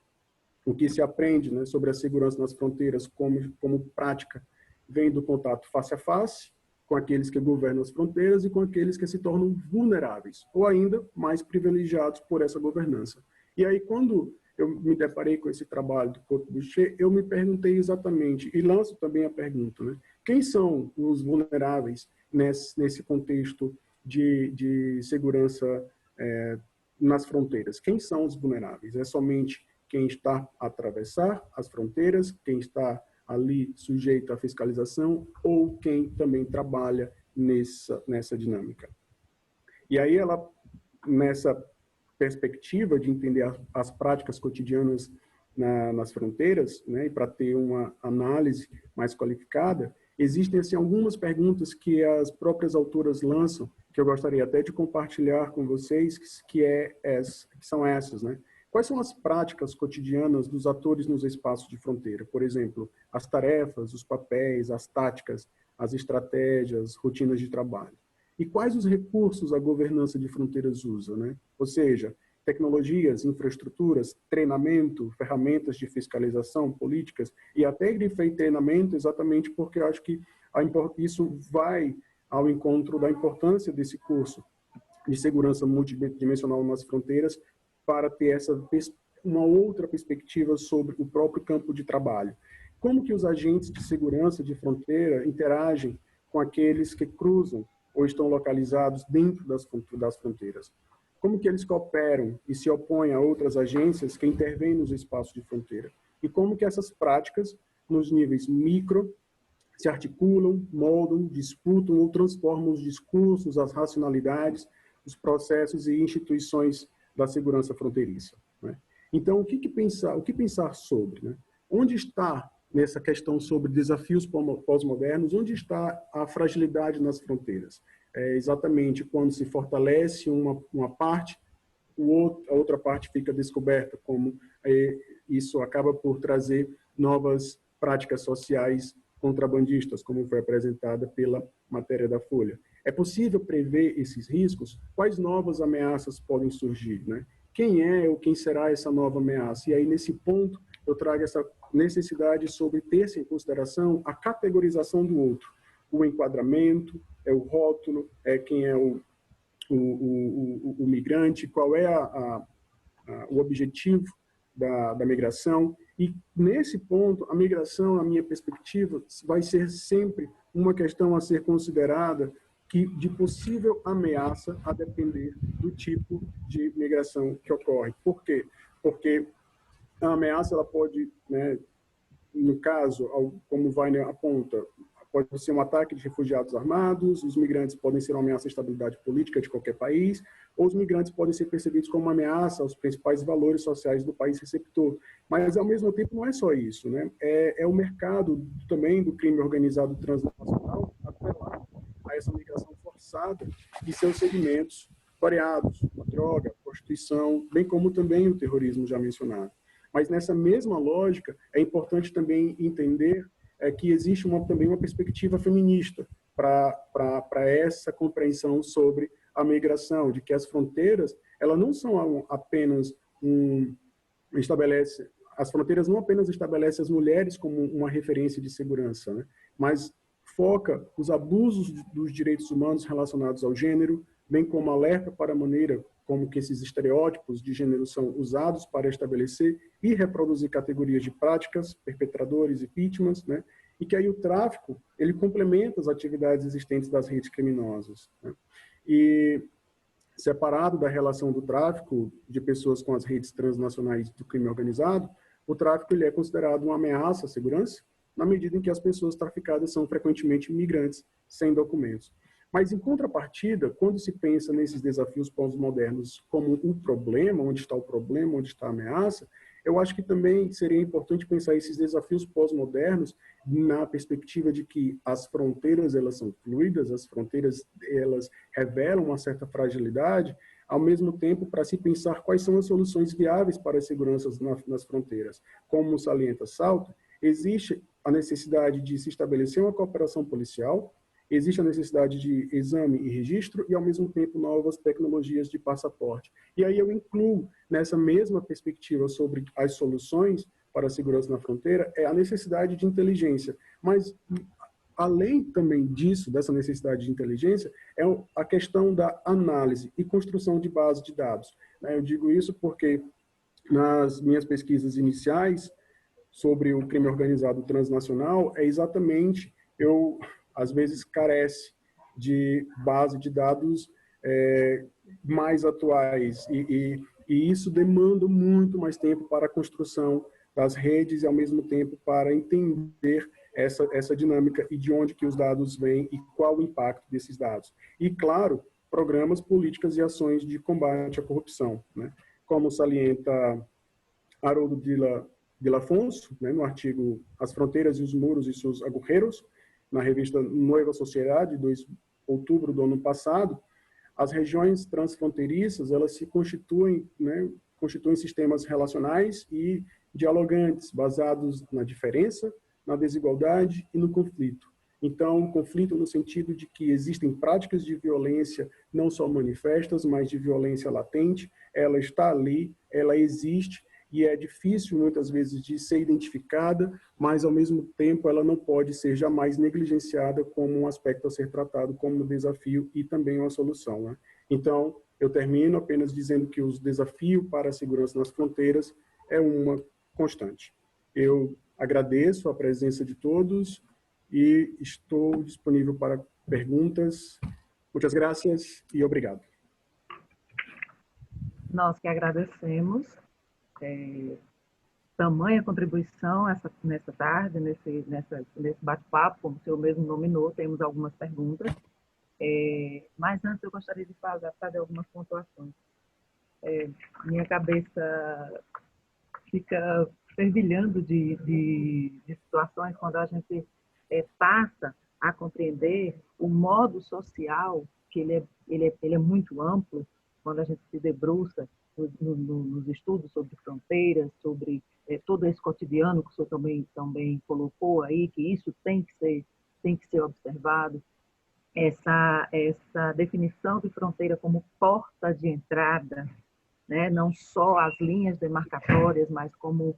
[SPEAKER 2] o que se aprende, né, sobre a segurança nas fronteiras como prática vem do contato face a face com aqueles que governam as fronteiras e com aqueles que se tornam vulneráveis, ou ainda mais privilegiados por essa governança. E aí, quando eu me deparei com esse trabalho do Cotte-Boucher, eu me perguntei exatamente, e lanço também a pergunta, né, quem são os vulneráveis nesse contexto de segurança nas fronteiras? Quem são os vulneráveis? É somente quem está a atravessar as fronteiras, quem está ali sujeito à fiscalização ou quem também trabalha nessa dinâmica. E aí ela, nessa perspectiva de entender as práticas cotidianas nas fronteiras, né, e para ter uma análise mais qualificada, existem assim, algumas perguntas que as próprias autoras lançam, que eu gostaria até de compartilhar com vocês, que são essas, né? Quais são as práticas cotidianas dos atores nos espaços de fronteira? Por exemplo, as tarefas, os papéis, as táticas, as estratégias, rotinas de trabalho. E quais os recursos a governança de fronteiras usa, né? Ou seja, tecnologias, infraestruturas, treinamento, ferramentas de fiscalização, políticas, e até grifei treinamento exatamente porque eu acho que isso vai ao encontro da importância desse curso de segurança multidimensional nas fronteiras para ter uma outra perspectiva sobre o próprio campo de trabalho. Como que os agentes de segurança de fronteira interagem com aqueles que cruzam ou estão localizados dentro das fronteiras? Como que eles cooperam e se opõem a outras agências que intervêm nos espaços de fronteira? E como que essas práticas, nos níveis micro, se articulam, moldam, disputam ou transformam os discursos, as racionalidades, os processos e instituições da segurança fronteiriça, né? Então, o que pensar sobre, né? Onde está, nessa questão sobre desafios pós-modernos, onde está a fragilidade nas fronteiras? É exatamente quando se fortalece uma parte, a outra parte fica descoberta, como isso acaba por trazer novas práticas sociais contrabandistas, como foi apresentada pela matéria da Folha. É possível prever esses riscos? Quais novas ameaças podem surgir, né? Quem é ou quem será essa nova ameaça? E aí, nesse ponto, eu trago essa necessidade sobre ter-se em consideração a categorização do outro, o enquadramento, o rótulo, quem é o migrante, qual é o objetivo da migração. E, nesse ponto, a migração, na minha perspectiva, vai ser sempre uma questão a ser considerada de possível ameaça a depender do tipo de migração que ocorre. Por quê? Porque a ameaça ela pode, né, no caso, como o Weiner aponta, pode ser um ataque de refugiados armados, os migrantes podem ser uma ameaça à estabilidade política de qualquer país, ou os migrantes podem ser percebidos como uma ameaça aos principais valores sociais do país receptor. Mas, ao mesmo tempo, não é só isso, né? É o mercado também do crime organizado transnacional atrelado a essa migração forçada de seus segmentos variados, a droga, a prostituição, bem como também o terrorismo já mencionado. Mas, nessa mesma lógica, é importante também entender que existe também uma perspectiva feminista para essa compreensão sobre a migração, de que as fronteiras, elas não são apenas as fronteiras não apenas estabelecem as mulheres como uma referência de segurança, né, mas foca os abusos dos direitos humanos relacionados ao gênero, bem como alerta para a maneira como que esses estereótipos de gênero são usados para estabelecer e reproduzir categorias de práticas, perpetradores e vítimas, né? E que aí o tráfico, ele complementa as atividades existentes das redes criminosas, né? E separado da relação do tráfico de pessoas com as redes transnacionais do crime organizado, o tráfico ele é considerado uma ameaça à segurança, na medida em que as pessoas traficadas são frequentemente imigrantes sem documentos. Mas, em contrapartida, quando se pensa nesses desafios pós-modernos como um problema, onde está o problema, onde está a ameaça, eu acho que também seria importante pensar esses desafios pós-modernos na perspectiva de que as fronteiras elas são fluidas, as fronteiras elas revelam uma certa fragilidade, ao mesmo tempo para se pensar quais são as soluções viáveis para as seguranças nas fronteiras. Como salienta Salto, existe a necessidade de se estabelecer uma cooperação policial, existe a necessidade de exame e registro e, ao mesmo tempo, novas tecnologias de passaporte. E aí eu incluo, nessa mesma perspectiva sobre as soluções para a segurança na fronteira, a necessidade de inteligência. Mas, além também disso, dessa necessidade de inteligência, é a questão da análise e construção de base de dados. Eu digo isso porque, nas minhas pesquisas iniciais sobre o crime organizado transnacional, exatamente às vezes carece de base de dados mais atuais e isso demanda muito mais tempo para a construção das redes e, ao mesmo tempo, para entender essa dinâmica e de onde que os dados vêm e qual o impacto desses dados. E, claro, programas, políticas e ações de combate à corrupção, né? Como salienta Haroldo de Afonso, né, no artigo As Fronteiras e os Muros e seus Agujeiros, na revista Nova Sociedade, 2 de outubro do ano passado, as regiões transfronteiriças, elas se constituem, né, constituem sistemas relacionais e dialogantes, basados na diferença, na desigualdade e no conflito. Então, conflito no sentido de que existem práticas de violência não só manifestas, mas de violência latente, ela está ali, ela existe, e é difícil, muitas vezes, de ser identificada, mas, ao mesmo tempo, ela não pode ser jamais negligenciada como um aspecto a ser tratado como um desafio e também uma solução, né? Então, eu termino apenas dizendo que o desafio para a segurança nas fronteiras é uma constante. Eu agradeço a presença de todos e estou disponível para perguntas. Muitas graças e obrigado.
[SPEAKER 1] Nós que agradecemos tamanha contribuição nessa tarde, nesse bate-papo, como o senhor mesmo nominou, temos algumas perguntas. Mas antes eu gostaria de fazer algumas pontuações. Minha cabeça fica fervilhando de situações quando a gente passa a compreender o modo social, que ele é muito amplo, quando a gente se debruça nos estudos sobre fronteiras, sobre todo esse cotidiano que o senhor também colocou aí, que isso tem que ser observado. Essa definição de fronteira como porta de entrada, né? Não só as linhas demarcatórias, mas como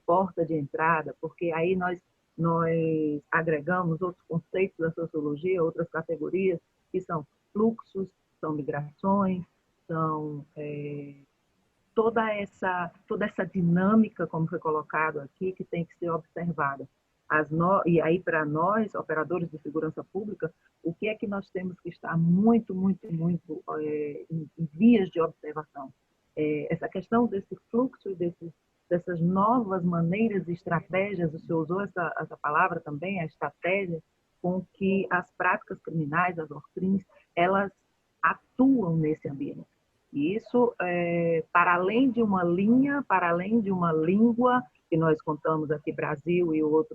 [SPEAKER 1] porta de entrada, porque aí nós agregamos outros conceitos da sociologia, outras categorias, que são fluxos, são migrações, são toda essa dinâmica, como foi colocado aqui, que tem que ser observada. E aí, para nós, operadores de segurança pública, o que é que nós temos que estar muito, muito, muito em vias de observação? Essa questão desse fluxo e dessas novas maneiras e estratégias, o senhor usou essa palavra também, a estratégia, com que as práticas criminais, as ORCRIMs, elas atuam nesse ambiente. E isso, para além de uma linha, para além de uma língua, que nós contamos aqui, Brasil e os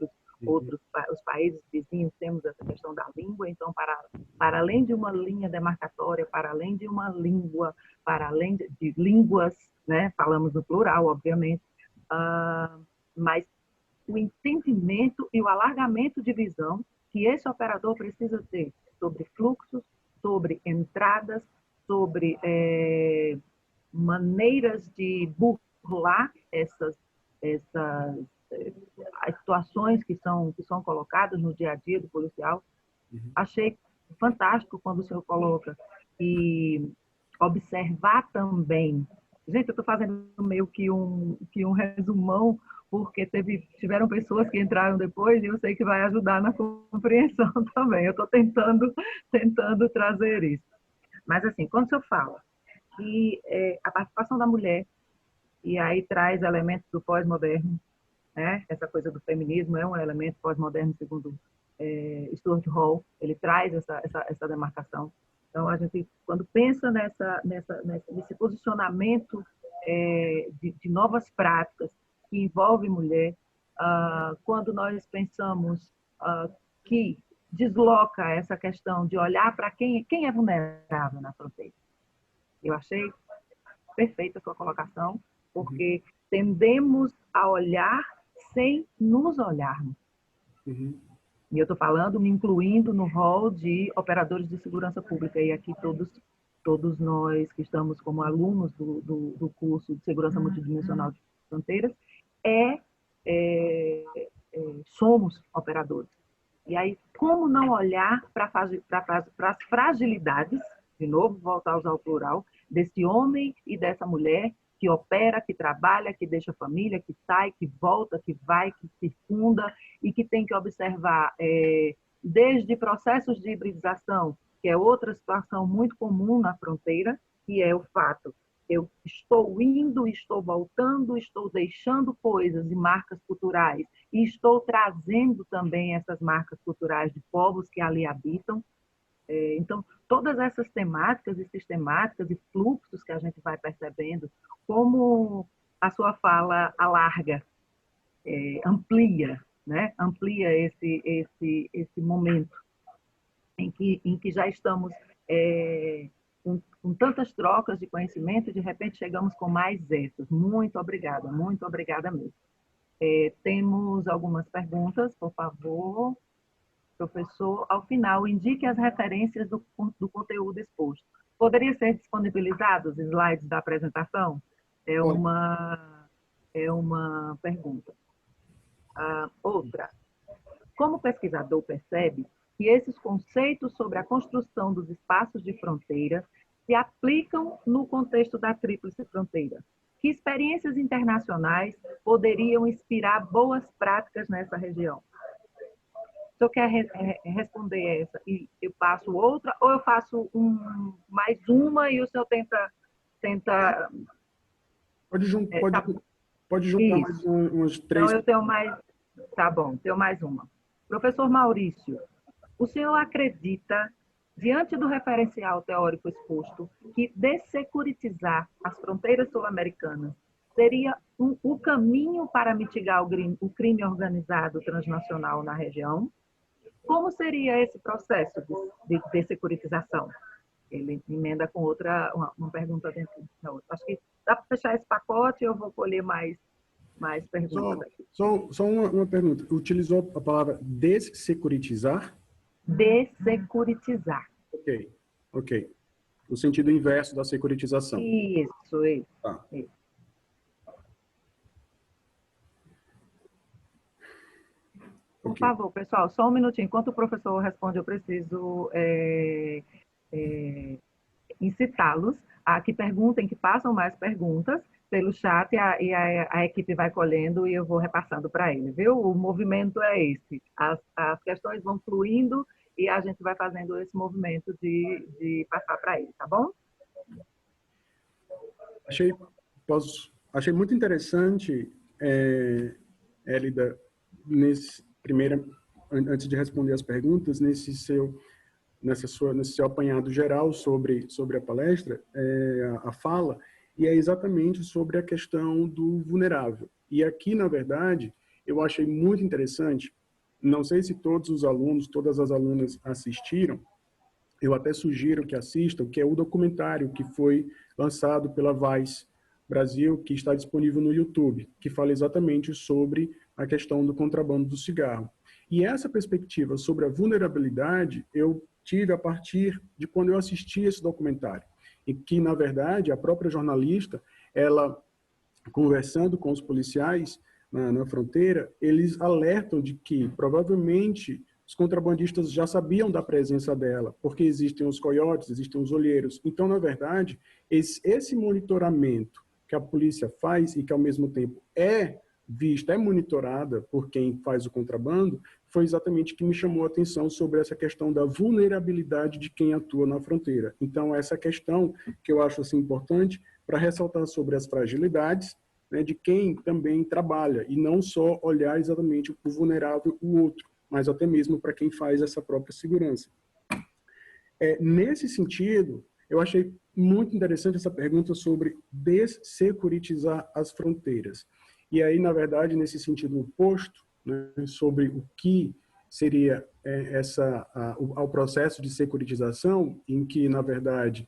[SPEAKER 1] países vizinhos, temos essa questão da língua, então, para além de uma linha demarcatória, para além de uma língua, para além de línguas, né, falamos no plural, obviamente, mas o entendimento e o alargamento de visão que esse operador precisa ter sobre fluxos, sobre entradas, sobre maneiras de burlar as situações que são colocadas no dia a dia do policial. Achei fantástico quando o senhor coloca e observar também. Gente, eu estou fazendo meio que um resumão, porque tiveram pessoas que entraram depois e eu sei que vai ajudar na compreensão também. Eu estou tentando trazer isso. Mas, assim, quando o senhor fala que a participação da mulher, e aí traz elementos do pós-moderno, né? Essa coisa do feminismo é um elemento pós-moderno, segundo Stuart Hall, ele traz essa demarcação. Então, a gente, quando pensa nesse posicionamento de novas práticas que envolvem mulher, quando nós pensamos que desloca essa questão de olhar para quem é vulnerável na fronteira. Eu achei perfeita a sua colocação, porque tendemos a olhar sem nos olharmos. E eu estou falando, me incluindo no rol de operadores de segurança pública, e aqui todos nós que estamos como alunos do curso de Segurança Multidimensional de Fronteiras, somos operadores. E aí, como não olhar para as fragilidades, de novo, voltar a usar o plural, desse homem e dessa mulher que opera, que trabalha, que deixa a família, que sai, que volta, que vai, que circunda e que tem que observar desde processos de hibridização, que é outra situação muito comum na fronteira, que é o fato Eu estou indo, estou voltando, estou deixando coisas e marcas culturais e estou trazendo também essas marcas culturais de povos que ali habitam. Então, todas essas temáticas e sistemáticas e fluxos que a gente vai percebendo, como a sua fala alarga, amplia, né? Amplia esse momento em que já estamos com tantas trocas de conhecimento e de repente chegamos com mais essas. Muito obrigada mesmo. Temos algumas perguntas, por favor. Professor, ao final, indique as referências do conteúdo exposto. Poderia ser disponibilizados os slides da apresentação? É uma pergunta. Outra. Como pesquisador percebe que esses conceitos sobre a construção dos espaços de fronteira se aplicam no contexto da Tríplice Fronteira? Que experiências internacionais poderiam inspirar boas práticas nessa região? Se eu quer responder essa e eu passo outra, ou eu faço mais uma e o senhor tenta...
[SPEAKER 2] Pode juntar
[SPEAKER 1] Isso.
[SPEAKER 2] mais umas três.
[SPEAKER 1] Então, eu tenho mais... Tá bom, tenho mais uma. Professor Maurício, o senhor acredita, diante do referencial teórico exposto, que dessecuritizar as fronteiras sul-americanas seria o caminho para mitigar o crime organizado transnacional na região? Como seria esse processo de dessecuritização? Ele emenda com uma pergunta dentro da outra. Acho que dá para fechar esse pacote, eu vou colher mais perguntas aqui.
[SPEAKER 2] Só uma pergunta. Utilizou a palavra dessecuritizar?
[SPEAKER 1] Dessecuritizar.
[SPEAKER 2] Ok. No sentido inverso da securitização.
[SPEAKER 1] Isso.
[SPEAKER 2] Tá.
[SPEAKER 1] Isso. Por favor, pessoal, só um minutinho. Enquanto o professor responde, eu preciso incitá-los a que perguntem, que façam mais perguntas pelo chat e a equipe vai colhendo e eu vou repassando para ele, viu? O movimento é esse. As questões vão fluindo e a gente vai fazendo esse movimento de passar para ele, tá bom?
[SPEAKER 2] Achei muito interessante, Elida, antes de responder as perguntas, nesse seu apanhado geral sobre a palestra, a fala, e é exatamente sobre a questão do vulnerável. E aqui, na verdade, eu achei muito interessante, não sei se todos os alunos, todas as alunas assistiram, eu até sugiro que assistam, que é o documentário que foi lançado pela Vice Brasil, que está disponível no YouTube, que fala exatamente sobre a questão do contrabando do cigarro. E essa perspectiva sobre a vulnerabilidade eu tive a partir de quando eu assisti esse documentário, e que, na verdade, a própria jornalista, ela, conversando com os policiais na fronteira, eles alertam de que, provavelmente, os contrabandistas já sabiam da presença dela, porque existem os coiotes, existem os olheiros. Então, na verdade, esse monitoramento que a polícia faz e que, ao mesmo tempo, é vista, é monitorada por quem faz o contrabando, foi exatamente que me chamou a atenção sobre essa questão da vulnerabilidade de quem atua na fronteira. Então, essa questão que eu acho assim, importante para ressaltar sobre as fragilidades, né, de quem também trabalha, e não só olhar exatamente o vulnerável, o outro, mas até mesmo para quem faz essa própria segurança. Nesse sentido, eu achei muito interessante essa pergunta sobre dessecuritizar as fronteiras. E aí, na verdade, nesse sentido oposto, né, sobre o que seria o processo de securitização, em que, na verdade,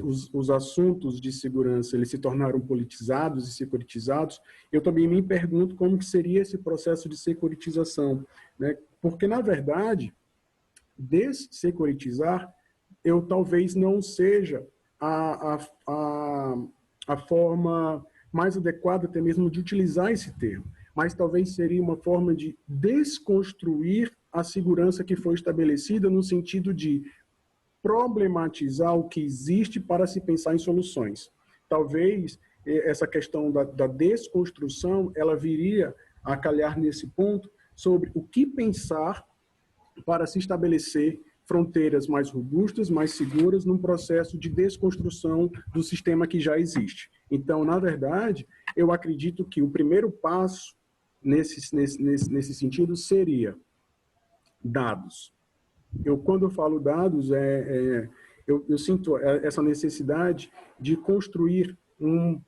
[SPEAKER 2] os assuntos de segurança eles se tornaram politizados e securitizados, eu também me pergunto como que seria esse processo de securitização, né? Porque, na verdade, dessecuritizar, eu talvez não seja a forma mais adequada até mesmo de utilizar esse termo, mas talvez seria uma forma de desconstruir a segurança que foi estabelecida no sentido de problematizar o que existe para se pensar em soluções. Talvez essa questão da desconstrução, ela viria a calhar nesse ponto sobre o que pensar para se estabelecer fronteiras mais robustas, mais seguras, num processo de desconstrução do sistema que já existe. Então, na verdade, eu acredito que o primeiro passo nesse sentido seria dados. Quando eu falo dados, eu sinto essa necessidade de construir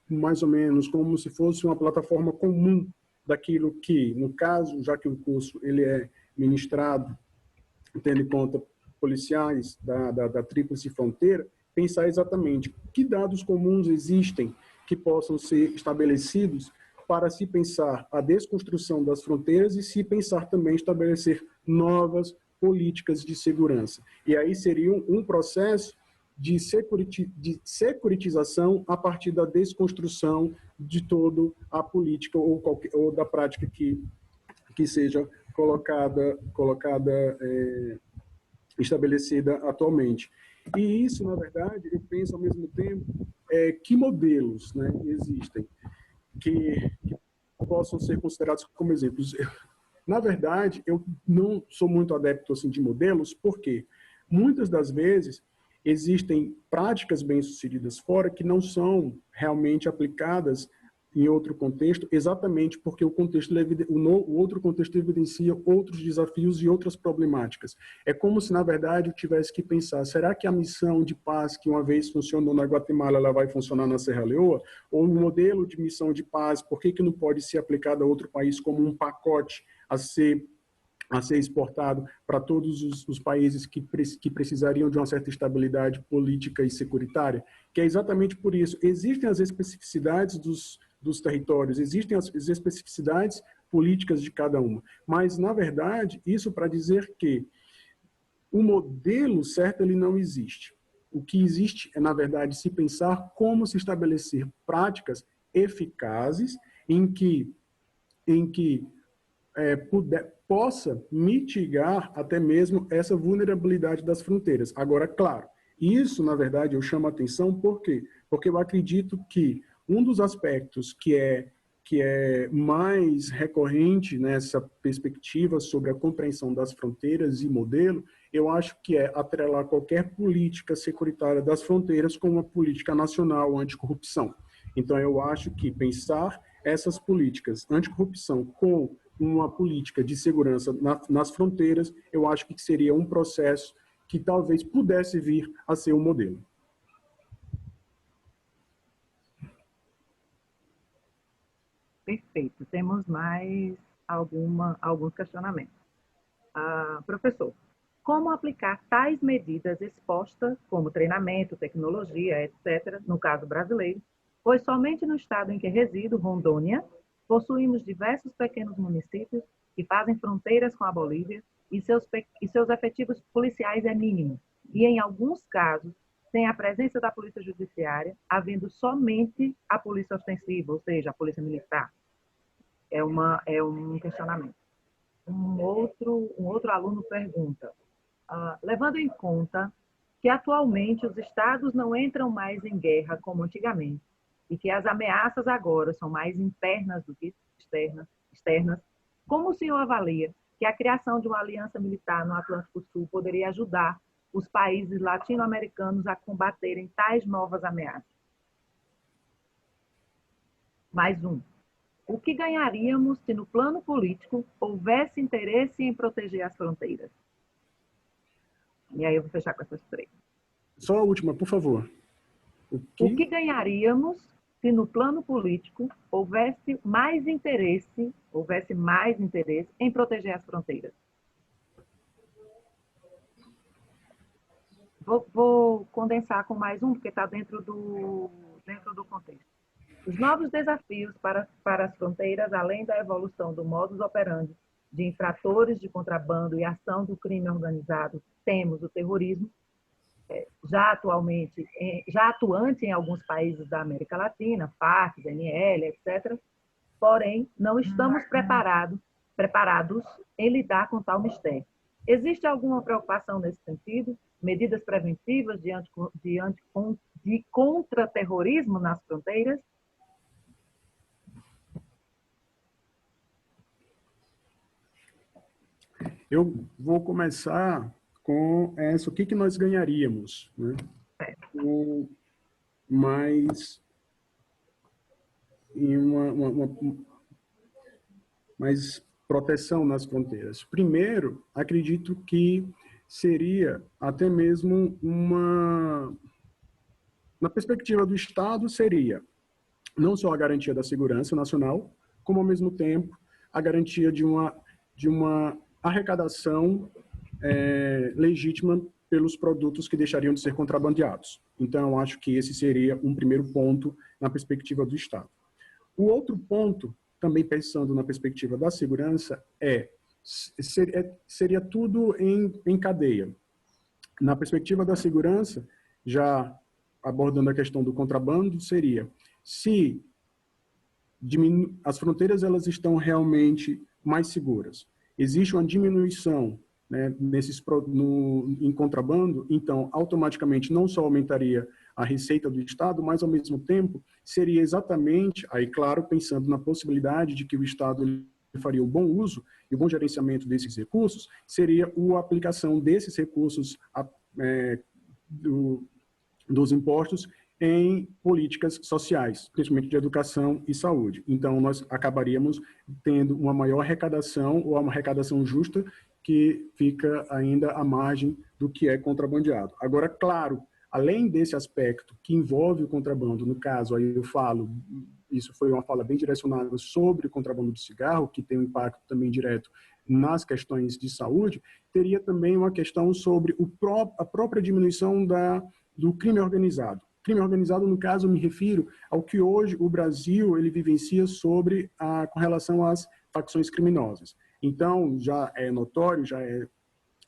[SPEAKER 2] mais ou menos como se fosse uma plataforma comum daquilo que, no caso, já que o curso ele é ministrado tendo em conta policiais da Tríplice Fronteira, pensar exatamente que dados comuns existem que possam ser estabelecidos para se pensar a desconstrução das fronteiras e se pensar também estabelecer novas políticas de segurança. E aí seria um processo de securitização a partir da desconstrução de toda a política ou da prática que seja colocada estabelecida atualmente. E isso, na verdade, eu penso ao mesmo tempo que modelos, né, existem que possam ser considerados como exemplos. Na verdade, eu não sou muito adepto assim, de modelos, porque muitas das vezes existem práticas bem-sucedidas fora que não são realmente aplicadas em outro contexto, exatamente porque o outro contexto evidencia outros desafios e outras problemáticas. É como se, na verdade, eu tivesse que pensar, será que a missão de paz que uma vez funcionou na Guatemala, ela vai funcionar na Serra Leoa? Ou um modelo de missão de paz, por que não pode ser aplicado a outro país como um pacote a ser exportado para todos os países que precisariam de uma certa estabilidade política e securitária? Que é exatamente por isso. Existem as especificidades dos territórios, existem as especificidades políticas de cada uma, mas, na verdade, isso para dizer que o modelo certo ele não existe. O que existe é, na verdade, se pensar como se estabelecer práticas eficazes em que possa mitigar até mesmo essa vulnerabilidade das fronteiras. Agora, claro, isso, na verdade, eu chamo a atenção por quê? Porque eu acredito que um dos aspectos que é mais recorrente nessa perspectiva sobre a compreensão das fronteiras e modelo, eu acho que é atrelar qualquer política securitária das fronteiras com uma política nacional anticorrupção. Então, eu acho que pensar essas políticas anticorrupção com uma política de segurança nas fronteiras, eu acho que seria um processo que talvez pudesse vir a ser um modelo.
[SPEAKER 1] Perfeito. Temos mais alguns questionamentos. Professor, como aplicar tais medidas expostas, como treinamento, tecnologia, etc., no caso brasileiro, pois somente no estado em que resido, Rondônia, possuímos diversos pequenos municípios que fazem fronteiras com a Bolívia e seus efetivos policiais é mínimo. E, em alguns casos, sem a presença da polícia judiciária, havendo somente a polícia ostensiva, ou seja, a polícia militar. É um questionamento. Um outro aluno pergunta, levando em conta que atualmente os estados não entram mais em guerra como antigamente e que as ameaças agora são mais internas do que externas, como o senhor avalia que a criação de uma aliança militar no Atlântico Sul poderia ajudar os países latino-americanos a combaterem tais novas ameaças? Mais um. O que ganharíamos se no plano político houvesse interesse em proteger as fronteiras? E aí eu vou fechar com essas três.
[SPEAKER 2] Só a última, por favor.
[SPEAKER 1] O que ganharíamos se no plano político houvesse mais interesse em proteger as fronteiras? Vou condensar com mais um, porque está dentro do contexto. Os novos desafios para as fronteiras, além da evolução do modus operandi de infratores de contrabando e ação do crime organizado, temos o terrorismo, já atuante em alguns países da América Latina, FARC, ZNL, etc. Porém, não estamos preparados em lidar com tal mistério. Existe alguma preocupação nesse sentido? Medidas preventivas de contra-terrorismo nas fronteiras?
[SPEAKER 2] Eu vou começar com essa, o que nós ganharíamos, né? Com mais mais proteção nas fronteiras. Primeiro, acredito que seria até mesmo na perspectiva do Estado, seria não só a garantia da segurança nacional, como, ao mesmo tempo, a garantia de uma arrecadação legítima pelos produtos que deixariam de ser contrabandeados. Então, eu acho que esse seria um primeiro ponto na perspectiva do Estado. O outro ponto, também pensando na perspectiva da segurança, seria tudo em cadeia. Na perspectiva da segurança, já abordando a questão do contrabando, seria se as fronteiras elas estão realmente mais seguras, existe uma diminuição, né, em contrabando, então automaticamente não só aumentaria a receita do Estado, mas ao mesmo tempo seria exatamente, aí claro, pensando na possibilidade de que o Estado faria o bom uso e o bom gerenciamento desses recursos, seria a aplicação desses recursos dos impostos em políticas sociais, principalmente de educação e saúde. Então, nós acabaríamos tendo uma maior arrecadação, ou uma arrecadação justa, que fica ainda à margem do que é contrabandeado. Agora, claro, além desse aspecto que envolve o contrabando, no caso, aí eu falo, isso foi uma fala bem direcionada sobre o contrabando do cigarro, que tem um impacto também direto nas questões de saúde, teria também uma questão sobre a própria diminuição do crime organizado. Crime organizado, no caso, eu me refiro ao que hoje o Brasil ele vivencia com relação às facções criminosas. Então, já é notório, já é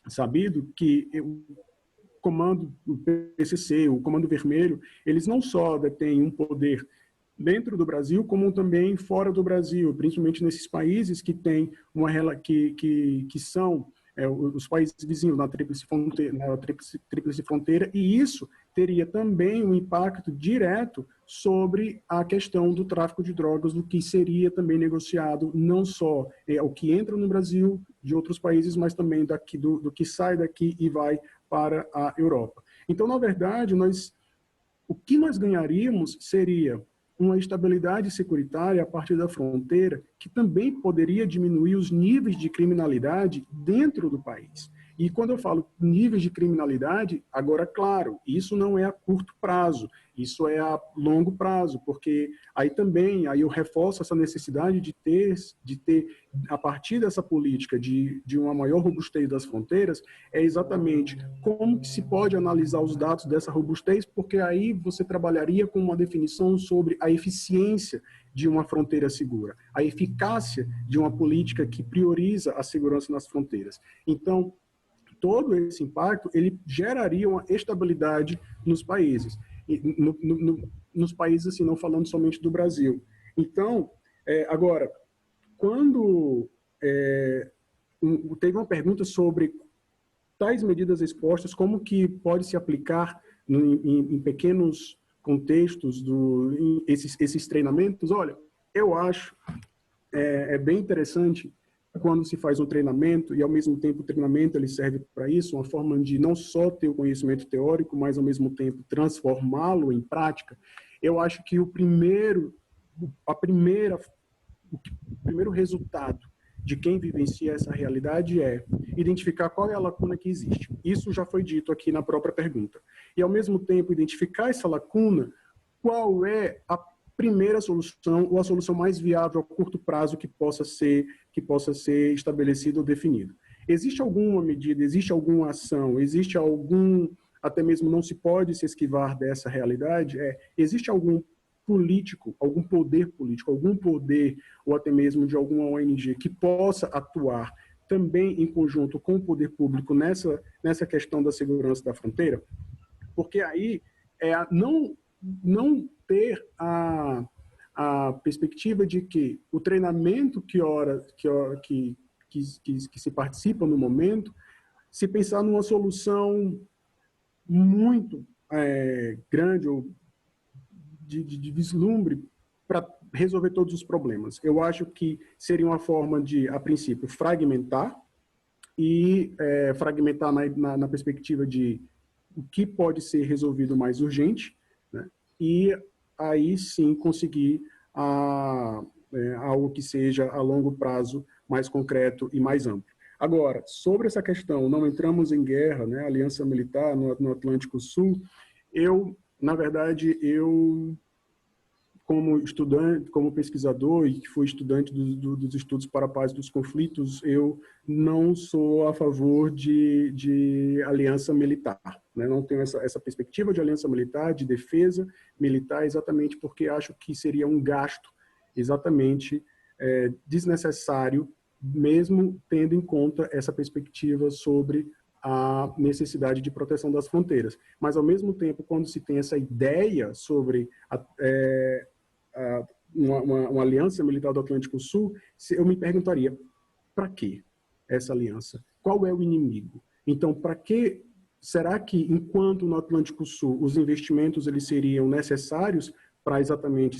[SPEAKER 2] sabido que o comando do PCC, o Comando Vermelho, eles não só detêm um poder dentro do Brasil, como também fora do Brasil, principalmente nesses países que têm que são os países vizinhos na tríplice fronteira, e isso teria também um impacto direto sobre a questão do tráfico de drogas, do que seria também negociado, não só o que entra no Brasil de outros países, mas também do que sai daqui e vai para a Europa. Então, na verdade, o que nós ganharíamos seria uma estabilidade securitária a partir da fronteira, que também poderia diminuir os níveis de criminalidade dentro do país. E quando eu falo níveis de criminalidade, agora, claro, isso não é a curto prazo, isso é a longo prazo, porque aí eu reforço essa necessidade de ter a partir dessa política de uma maior robustez das fronteiras, é exatamente como que se pode analisar os dados dessa robustez, porque aí você trabalharia com uma definição sobre a eficiência de uma fronteira segura, a eficácia de uma política que prioriza a segurança nas fronteiras. Então, todo esse impacto, ele geraria uma estabilidade nos países. Nos países, assim, não falando somente do Brasil. Então, agora, quando teve uma pergunta sobre tais medidas expostas, como que pode se aplicar em pequenos contextos esses treinamentos, olha, eu acho bem interessante quando se faz um treinamento, e ao mesmo tempo o treinamento ele serve para isso, uma forma de não só ter o conhecimento teórico, mas ao mesmo tempo transformá-lo em prática. Eu acho que o primeiro resultado de quem vivencia essa realidade é identificar qual é a lacuna que existe. Isso já foi dito aqui na própria pergunta. E, ao mesmo tempo, identificar essa lacuna, qual é a primeira solução ou a solução mais viável a curto prazo que possa ser estabelecida ou definida. Existe alguma medida, existe alguma ação, existe até mesmo não se pode se esquivar dessa realidade, existe algum político, algum poder político, algum poder ou até mesmo de alguma ONG que possa atuar também em conjunto com o poder público nessa questão da segurança da fronteira? Porque aí não ter a perspectiva de que o treinamento que se participa no momento, se pensar numa solução muito grande ou de vislumbre para resolver todos os problemas. Eu acho que seria uma forma de, a princípio, fragmentar e fragmentar na perspectiva de o que pode ser resolvido mais urgente, né? E aí sim conseguir algo que seja a longo prazo mais concreto e mais amplo. Agora, sobre essa questão, não entramos em guerra, né, aliança militar no Atlântico Sul, na verdade, como estudante, como pesquisador e que fui estudante dos estudos para a paz dos conflitos, eu não sou a favor de aliança militar, né? Não tenho essa perspectiva de aliança militar, de defesa militar, exatamente porque acho que seria um gasto exatamente desnecessário, mesmo tendo em conta essa perspectiva sobre a necessidade de proteção das fronteiras. Mas, ao mesmo tempo, quando se tem essa ideia sobre uma aliança militar do Atlântico Sul, eu me perguntaria, para que essa aliança? Qual é o inimigo? Então, para que será que, enquanto no Atlântico Sul os investimentos eles seriam necessários para exatamente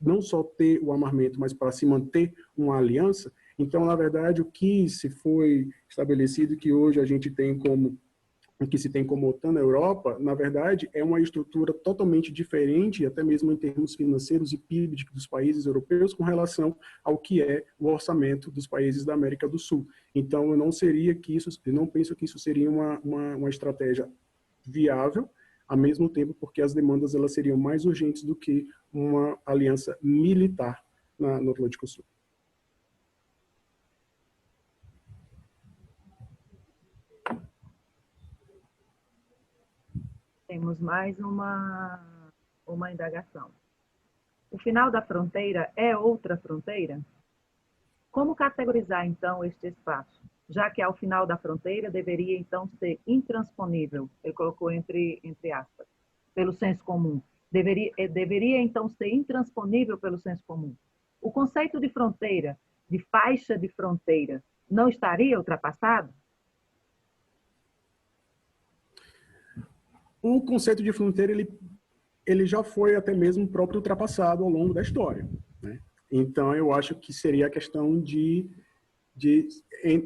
[SPEAKER 2] não só ter o armamento, mas para se manter uma aliança? Então, na verdade, o que se foi estabelecido, que hoje a gente tem o que se tem como OTAN na Europa, na verdade, é uma estrutura totalmente diferente, até mesmo em termos financeiros e PIB dos países europeus, com relação ao que é o orçamento dos países da América do Sul. Então, eu não penso que isso seria uma estratégia viável, ao mesmo tempo, porque as demandas elas seriam mais urgentes do que uma aliança militar no Atlântico Sul.
[SPEAKER 1] Temos mais uma indagação. O final da fronteira é outra fronteira? Como categorizar, então, este espaço? Já que ao final da fronteira deveria, então, ser intransponível, ele colocou entre aspas, pelo senso comum. Deveria, então, ser intransponível pelo senso comum. O conceito de fronteira, de faixa de fronteira, não estaria ultrapassado?
[SPEAKER 2] O conceito de fronteira ele já foi até mesmo próprio ultrapassado ao longo da história, né? Então, eu acho que seria a questão de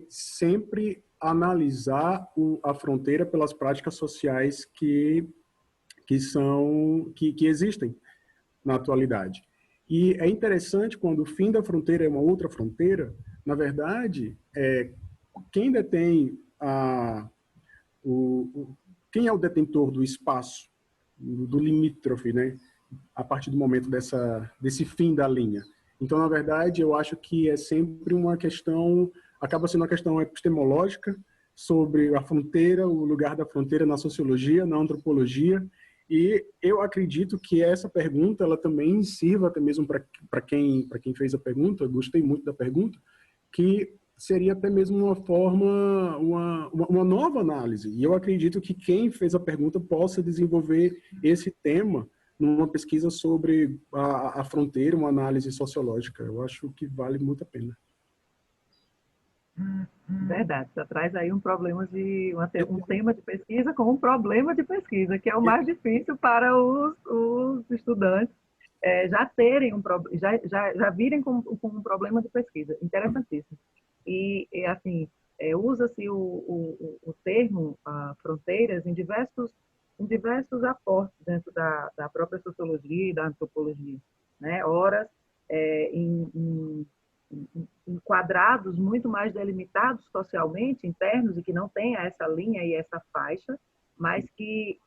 [SPEAKER 2] sempre analisar a fronteira pelas práticas sociais que existem na atualidade. E é interessante quando o fim da fronteira é uma outra fronteira, na verdade, quem detém quem é o detentor do espaço, do limítrofe, né? A partir do momento desse fim da linha. Então, na verdade, eu acho que é sempre uma questão, acaba sendo uma questão epistemológica sobre a fronteira, o lugar da fronteira na sociologia, na antropologia, e eu acredito que essa pergunta ela também sirva até mesmo para quem fez a pergunta, eu gostei muito da pergunta, que seria até mesmo uma forma, uma nova análise. E eu acredito que quem fez a pergunta possa desenvolver esse tema numa pesquisa sobre a fronteira, uma análise sociológica. Eu acho que vale muito a pena.
[SPEAKER 1] Verdade, você traz aí um tema de pesquisa com um problema de pesquisa, que é o mais difícil para os estudantes já terem já virem com um problema de pesquisa. Interessantíssimo. E assim, usa-se o termo fronteiras em diversos aportes dentro da própria sociologia e da antropologia, né? Ora, em quadrados muito mais delimitados socialmente, internos, e que não tenha essa linha e essa faixa, mas que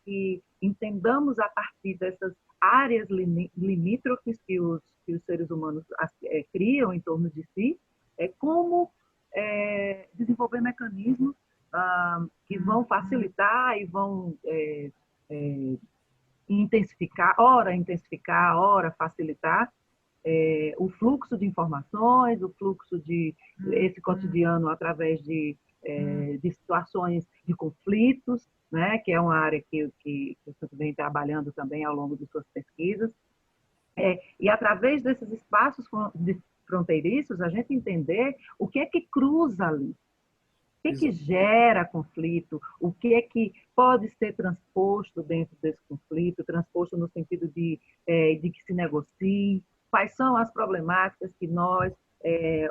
[SPEAKER 1] entendamos a partir dessas áreas limítrofes que os seres humanos criam em torno de si, como desenvolver mecanismos que vão facilitar e vão intensificar, ora facilitar o fluxo de informações, o fluxo de esse cotidiano através de situações de conflitos, né, que é uma área que você vem trabalhando também ao longo de suas pesquisas. E através desses espaços fronteiriços, a gente entender o que é que cruza ali, o que é que gera conflito, o que é que pode ser transposto dentro desse conflito, transposto no sentido de que se negocie, quais são as problemáticas que nós,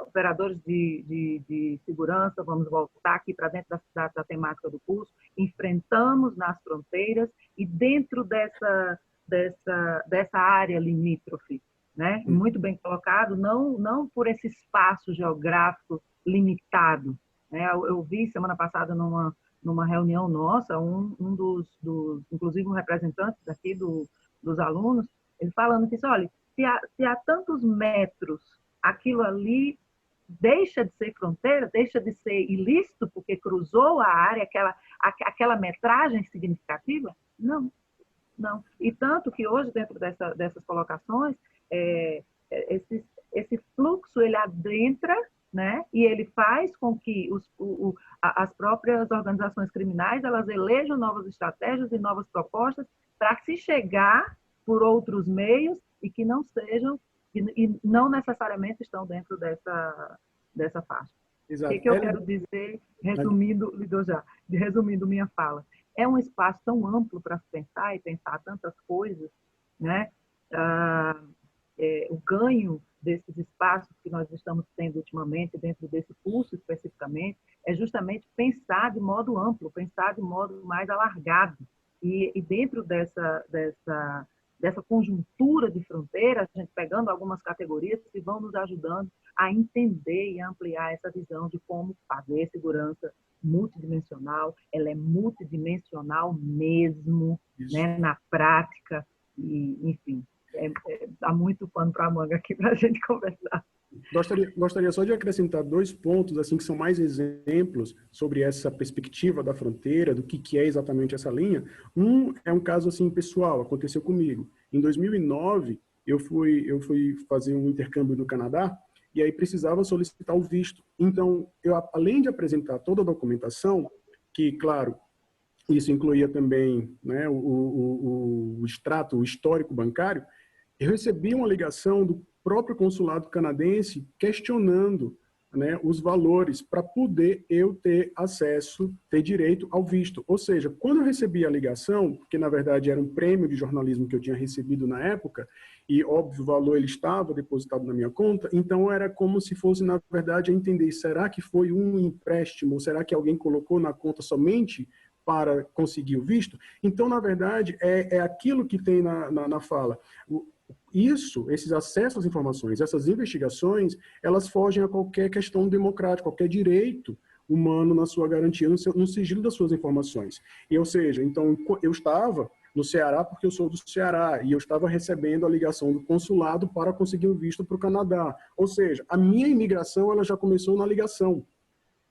[SPEAKER 1] operadores de segurança, vamos voltar aqui para dentro da temática do curso, enfrentamos nas fronteiras e dentro dessa área limítrofe, né? Muito bem colocado, não por esse espaço geográfico limitado, né? Eu vi semana passada numa reunião nossa, inclusive um representante daqui dos alunos, ele falando que, olha, se há tantos metros, aquilo ali deixa de ser fronteira, deixa de ser ilícito porque cruzou a área, aquela metragem significativa? Não, não. E tanto que hoje, dentro dessas colocações, esse fluxo, ele adentra, né? E ele faz com que as próprias organizações criminais, elas elejam novas estratégias e novas propostas para se chegar por outros meios e que não sejam, e não necessariamente estão dentro dessa faixa.
[SPEAKER 2] Exato.
[SPEAKER 1] O que eu quero dizer, resumindo minha fala? É um espaço tão amplo para se pensar e pensar tantas coisas, né? O ganho desses espaços que nós estamos tendo ultimamente, dentro desse curso especificamente, é justamente pensar de modo amplo, pensar de modo mais alargado. E dentro dessa conjuntura de fronteira, a gente pegando algumas categorias que vão nos ajudando a entender e ampliar essa visão de como fazer segurança multidimensional. Ela é multidimensional mesmo, né, na prática, e, enfim, dá muito pano para a manga aqui para a gente conversar.
[SPEAKER 2] Gostaria só de acrescentar 2 pontos assim que são mais exemplos sobre essa perspectiva da fronteira, do que é exatamente essa linha. É um caso assim pessoal, aconteceu comigo. Em 2009, eu fui fazer um intercâmbio no Canadá e aí precisava solicitar o visto. Então, além de apresentar toda a documentação, que, claro, isso incluía também, né, o extrato, o histórico bancário, eu recebi uma ligação do próprio consulado canadense questionando, né, os valores para poder eu ter acesso, ter direito ao visto. Ou seja, quando eu recebi a ligação, que na verdade era um prêmio de jornalismo que eu tinha recebido na época, e óbvio o valor ele estava depositado na minha conta, então era como se fosse, na verdade, entender, será que foi um empréstimo, ou será que alguém colocou na conta somente para conseguir o visto? Então, na verdade, é aquilo que tem na fala. Esses acessos às informações, essas investigações, elas fogem a qualquer questão democrática, qualquer direito humano na sua garantia, no sigilo das suas informações. E, ou seja, então, eu estava no Ceará porque eu sou do Ceará e eu estava recebendo a ligação do consulado para conseguir um visto para o Canadá. Ou seja, a minha imigração ela já começou na ligação.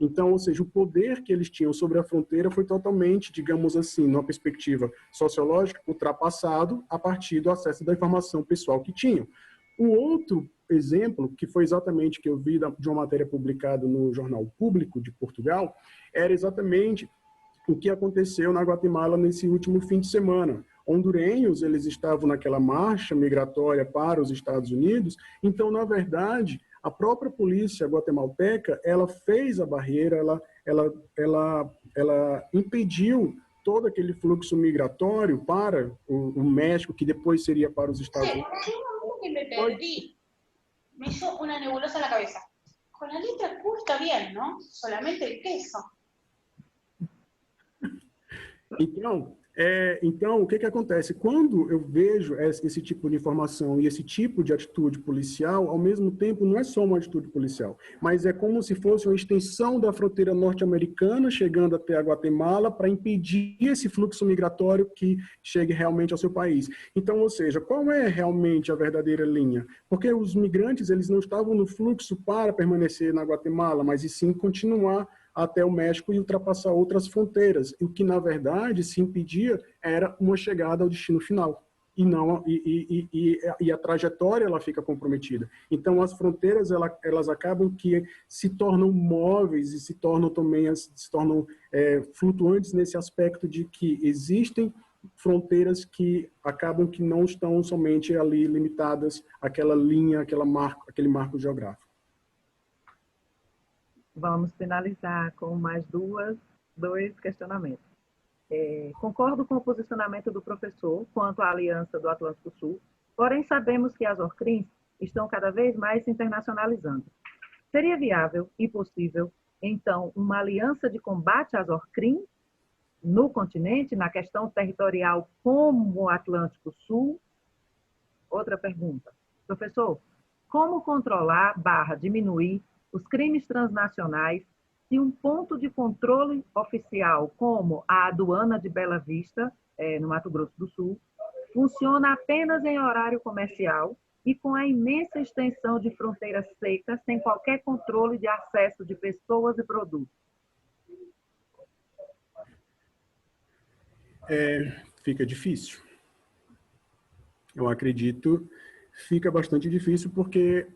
[SPEAKER 2] Então, ou seja, o poder que eles tinham sobre a fronteira foi totalmente, digamos assim, numa perspectiva sociológica, ultrapassado a partir do acesso da informação pessoal que tinham. Um outro exemplo, que foi exatamente que eu vi de uma matéria publicada no Jornal Público de Portugal, era exatamente o que aconteceu na Guatemala nesse último fim de semana. Hondurenhos, eles estavam naquela marcha migratória para os Estados Unidos, então, na verdade, a própria polícia guatemalteca, ela fez a barreira, ela impediu todo aquele fluxo migratório para o México, que depois seria para os Estados Unidos.
[SPEAKER 3] Me hizo una nebulosa en la cabeza. Con la letra Q está bien, ¿no? Solamente el queso.
[SPEAKER 2] Então, o que acontece? Quando eu vejo esse tipo de informação e esse tipo de atitude policial, ao mesmo tempo, não é só uma atitude policial, mas é como se fosse uma extensão da fronteira norte-americana chegando até a Guatemala para impedir esse fluxo migratório que chegue realmente ao seu país. Então, ou seja, qual é realmente a verdadeira linha? Porque os migrantes, eles não estavam no fluxo para permanecer na Guatemala, mas e sim continuar até o México e ultrapassar outras fronteiras. E o que, na verdade, se impedia era uma chegada ao destino final. E a trajetória ela fica comprometida. Então, as fronteiras elas acabam que se tornam móveis e se tornam flutuantes nesse aspecto de que existem fronteiras que acabam que não estão somente ali limitadas àquela linha, aquele marco geográfico.
[SPEAKER 1] Vamos finalizar com mais dois questionamentos. Concordo com o posicionamento do professor quanto à Aliança do Atlântico Sul, porém sabemos que as ORCRIMs estão cada vez mais se internacionalizando. Seria viável e possível, então, uma aliança de combate às ORCRIM no continente, na questão territorial como o Atlântico Sul? Outra pergunta. Professor, como controlar / diminuir os crimes transnacionais se um ponto de controle oficial, como a aduana de Bela Vista, no Mato Grosso do Sul, funciona apenas em horário comercial e com a imensa extensão de fronteiras secas, sem qualquer controle de acesso de pessoas e produtos?
[SPEAKER 2] Fica difícil. Eu acredito, fica bastante difícil porque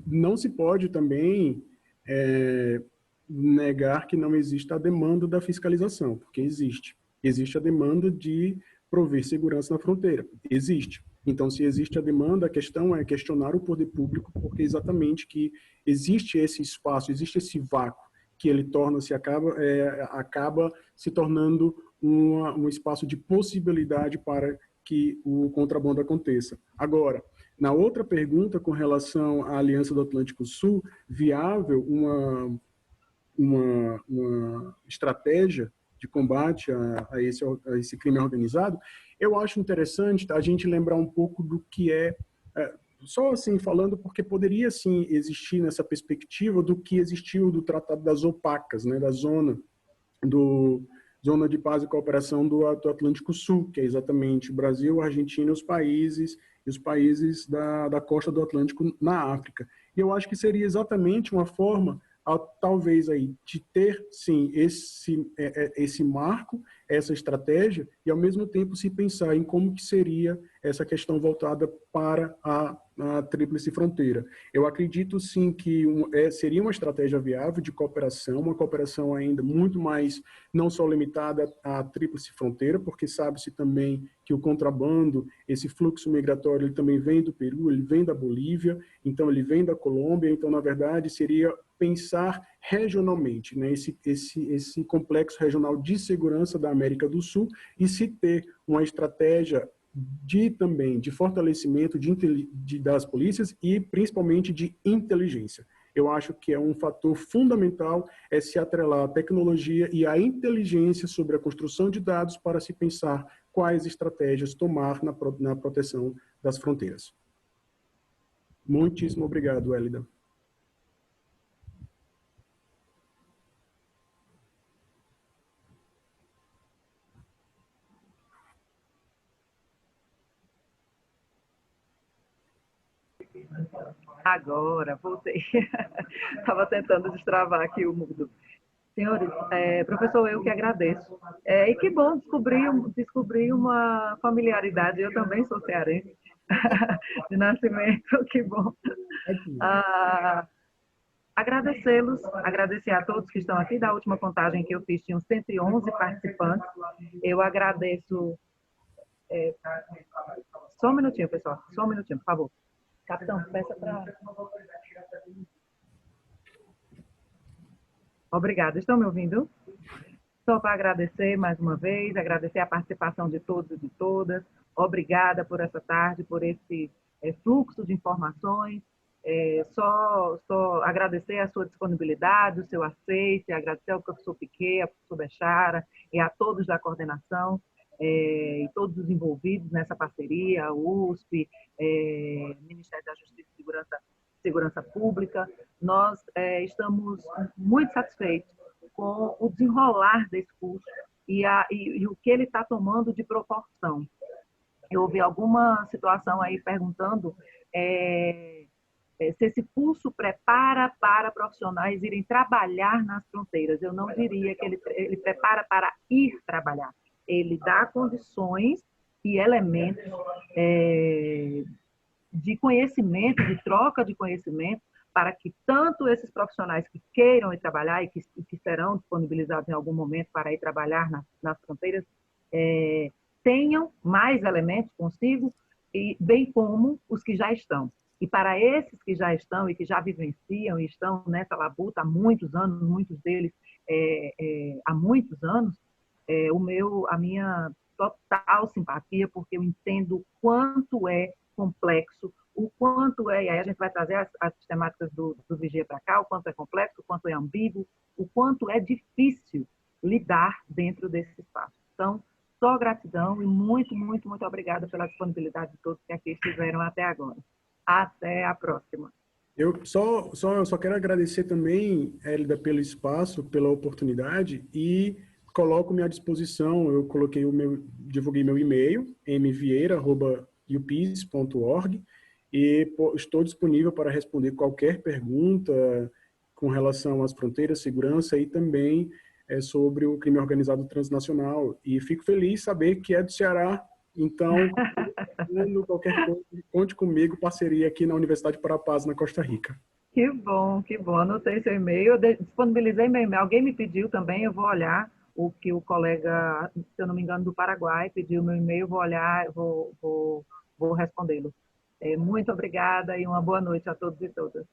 [SPEAKER 2] não se pode também negar que não existe a demanda da fiscalização, porque existe. Existe a demanda de prover segurança na fronteira. Existe. Então, se existe a demanda, a questão é questionar o poder público, porque exatamente que existe esse espaço, existe esse vácuo, que ele acaba se tornando um espaço de possibilidade para que o contrabando aconteça. Agora, na outra pergunta, com relação à Aliança do Atlântico Sul, viável uma estratégia de combate a esse crime organizado, eu acho interessante a gente lembrar um pouco do que só assim falando, porque poderia sim existir nessa perspectiva do que existiu do Tratado das Opacas, né, da Zona de Paz e Cooperação do Atlântico Sul, que é exatamente o Brasil, a Argentina e os países da costa do Atlântico na África. E eu acho que seria exatamente uma forma, talvez, aí, de ter, sim, esse marco, essa estratégia, e, ao mesmo tempo, se pensar em como que seria essa questão voltada para a Tríplice Fronteira. Eu acredito, sim, que seria uma estratégia viável de cooperação, uma cooperação ainda muito mais, não só limitada à Tríplice Fronteira, porque sabe-se também que o contrabando, esse fluxo migratório, ele também vem do Peru, ele vem da Bolívia, então ele vem da Colômbia, então, na verdade, seria pensar regionalmente, né, esse complexo regional de segurança da América do Sul e se ter uma estratégia também de fortalecimento das polícias e principalmente de inteligência. Eu acho que é um fator fundamental se atrelar a tecnologia e a inteligência sobre a construção de dados para se pensar quais estratégias tomar na proteção das fronteiras. Muitíssimo obrigado, Elida.
[SPEAKER 1] Agora, voltei. Estava tentando destravar aqui o mudo. Senhores, professor, eu que agradeço. E que bom descobrir uma familiaridade. Eu também sou cearense, de nascimento, que bom. Agradecê-los, agradecer a todos que estão aqui. Da última contagem que eu fiz, tinham 111 participantes. Eu agradeço... Só um minutinho, pessoal. Só um minutinho, por favor. Capitão, peça para... Obrigada. Estão me ouvindo? Só para agradecer mais uma vez, agradecer a participação de todos e de todas. Obrigada por essa tarde, por esse fluxo de informações. Só agradecer a sua disponibilidade, o seu aceite, agradecer ao professor Piquet, ao professor Bechara e a todos da coordenação e todos os envolvidos nessa parceria, a USP, Ministério da Justiça e Segurança Pública. Nós estamos muito satisfeitos com o desenrolar desse curso e o que ele está tomando de proporção. Eu ouvi alguma situação aí perguntando se esse curso prepara para profissionais irem trabalhar nas fronteiras. Eu não diria que ele prepara para ir trabalhar. Ele dá condições e elementos de conhecimento, de troca de conhecimento, para que tanto esses profissionais que queiram ir trabalhar e que serão disponibilizados em algum momento para ir trabalhar nas fronteiras, tenham mais elementos consigo, e bem como os que já estão. E para esses que já estão e que já vivenciam e estão nessa labuta há muitos anos, muitos deles há muitos anos, a minha total simpatia, porque eu entendo o quanto é complexo, o quanto é, e aí a gente vai trazer as sistemáticas do Vigia para cá, o quanto é complexo, o quanto é ambíguo, o quanto é difícil lidar dentro desse espaço. Então, só gratidão e muito, muito, muito obrigada pela disponibilidade de todos que aqui estiveram até agora. Até a próxima.
[SPEAKER 2] Eu só quero agradecer também, Hélida, pelo espaço, pela oportunidade e coloco-me à disposição. Eu divulguei meu e-mail, mvieira@upis.org, e estou disponível para responder qualquer pergunta com relação às fronteiras, segurança e também sobre o crime organizado transnacional. E fico feliz saber que é do Ceará. Então, qualquer coisa, conte comigo, parceria aqui na Universidade para a Paz, na Costa Rica.
[SPEAKER 1] Que bom, que bom. Anotei seu e-mail, eu disponibilizei meu e-mail. Alguém me pediu também, eu vou olhar o que o colega, se eu não me engano, do Paraguai pediu meu e-mail, vou olhar, vou respondê-lo. Muito obrigada e uma boa noite a todos e todas.